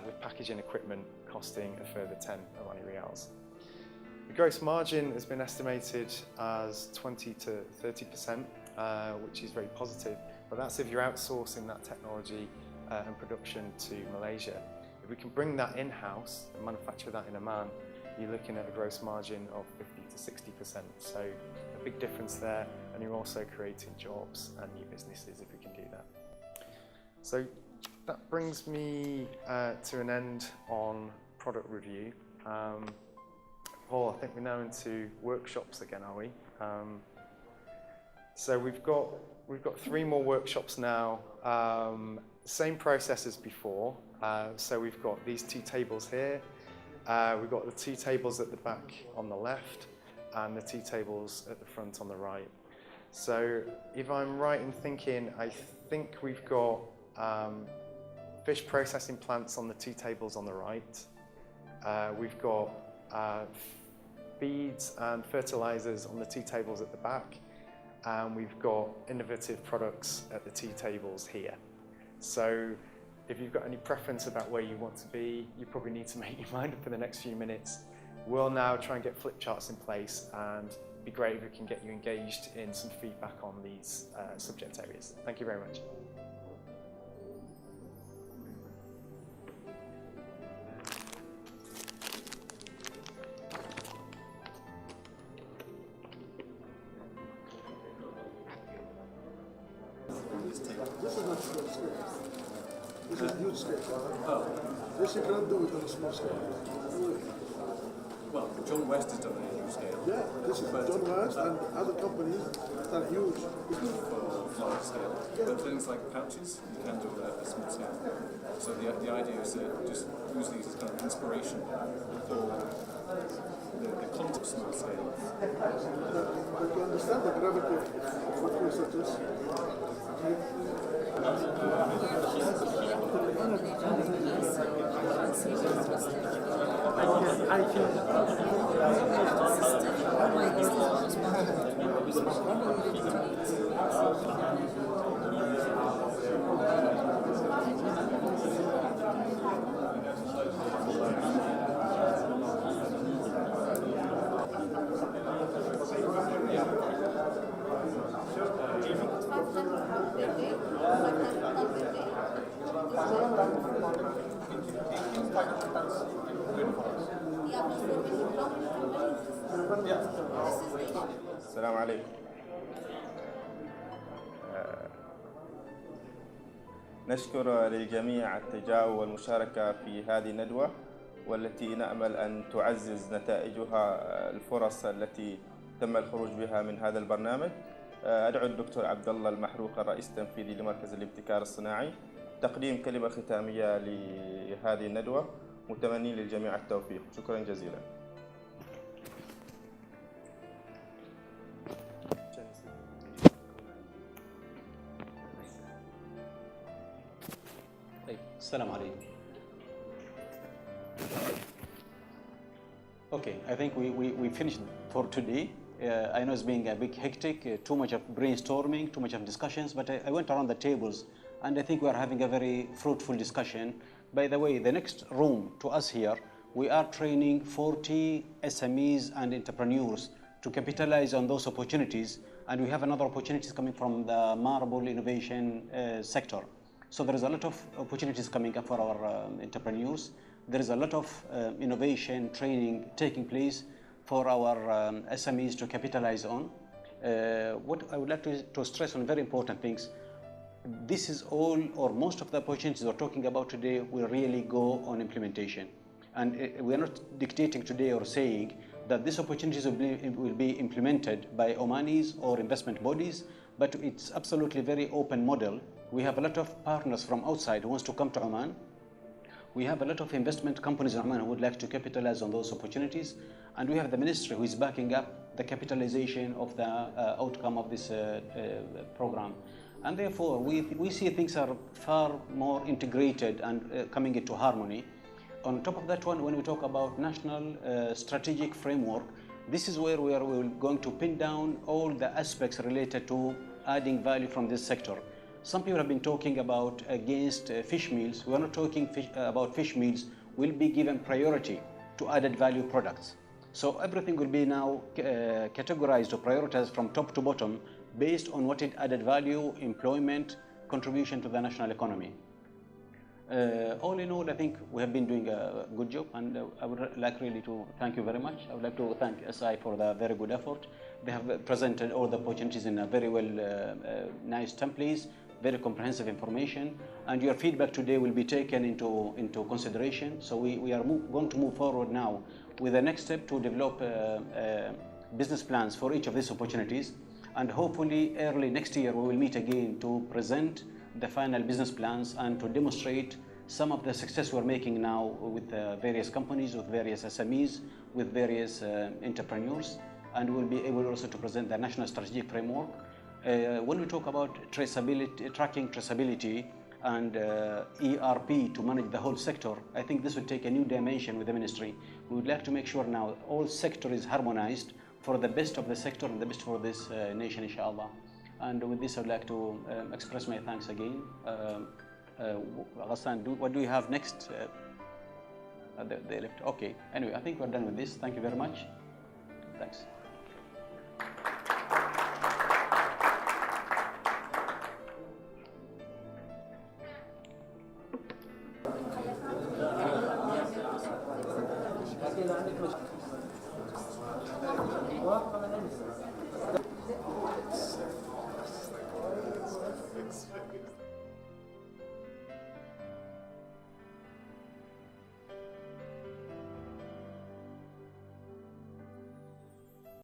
with packaging equipment costing a further 10 Omani Riyals. The gross margin has been estimated as 20 to 30%, which is very positive, but that's if you're outsourcing that technology and production to Malaysia. If we can bring that in-house and manufacture that in Oman, you're looking at a gross margin of 50 to 60%. So a big difference there, and you're also creating jobs and new businesses if we can do that. So that brings me to an end on product review. Paul, I think we're now into workshops again, are we? So we've got 3 more workshops now. Same process as before. So we've got these 2 tables here. We've got the 2 tables at the back on the left and the 2 tables at the front on the right. So if I'm right in thinking, I think we've got fish processing plants on the 2 tables on the right. We've got feeds and fertilizers on the 2 tables at the back. And we've got innovative products at the 2 tables here. So if you've got any preference about where you want to be, you probably need to make your mind up for the next few minutes. We'll now try and get flip charts in place, and it'd be great if we can get you engaged in some feedback on these subject areas. Thank you very much. This is not small scale. This is huge scale. This you cannot do it on a small scale. Well, John West has done it on a huge scale. Yeah, this is John West and other companies that are huge. For large scale. But things like pouches, you can do it at a small scale. So the idea is to just use these as kind of inspiration for the concept of small scale. But to understand the gravity of what research is, السلام عليكم. نشكر للجميع التجاوب والمشاركة في هذه الندوة، والتي نأمل أن تعزز نتائجها الفرص التي تم الخروج بها من هذا البرنامج. أدعو الدكتور عبد الله المحروق الرئيس التنفيذي لمركز الابتكار الصناعي تقديم كلمة ختامية لهذه الندوة، متمنين للجميع التوفيق. شكرا جزيلا. طيب، السلام عليكم. Okay, I think we finished for today. I know it's being a bit hectic, too much of brainstorming, too much of discussions, but I went around the tables and I think we are having a very fruitful discussion. By the way, the next room to us here, we are training 40 SMEs and entrepreneurs to capitalize on those opportunities, and we have another opportunities coming from the marble innovation sector. So there is a lot of opportunities coming up for our entrepreneurs. There is a lot of innovation training taking place for our SMEs to capitalize on. What I would like to stress on very important things, this is all or most of the opportunities we're talking about today will really go on implementation. And we're not dictating today or saying that these opportunities will be implemented by Omanis or investment bodies, but it's absolutely very open model. We have a lot of partners from outside who wants to come to Oman. We have a lot of investment companies in Oman who would like to capitalize on those opportunities. And we have the ministry who is backing up the capitalization of the outcome of this program. And therefore, we see things are far more integrated and coming into harmony. On top of that one, when we talk about national strategic framework, this is where we're going to pin down all the aspects related to adding value from this sector. Some people have been talking about against fish meals. We're not talking about fish meals. Will be given priority to added value products. So everything will be now categorized or prioritized from top to bottom based on what it added value, employment, contribution to the national economy. All in all, I think we have been doing a good job, and I would like really to thank you very much. I would like to thank SI for the very good effort. They have presented all the opportunities in a very nice templates, very comprehensive information, and your feedback today will be taken into consideration. So we are going to move forward now with the next step to develop business plans for each of these opportunities, and hopefully early next year we will meet again to present the final business plans and to demonstrate some of the success we're making now with various companies, with various SMEs, with various entrepreneurs, and we'll be able also to present the national strategic framework. When we talk about traceability, tracking traceability and ERP to manage the whole sector, I think this will take a new dimension with the ministry. We would like to make sure now all sector is harmonized for the best of the sector and the best for this nation, inshallah. And with this, I would like to express my thanks again. Ghassan, what do we have next? Okay, anyway, I think we're done with this. Thank you very much. Thanks.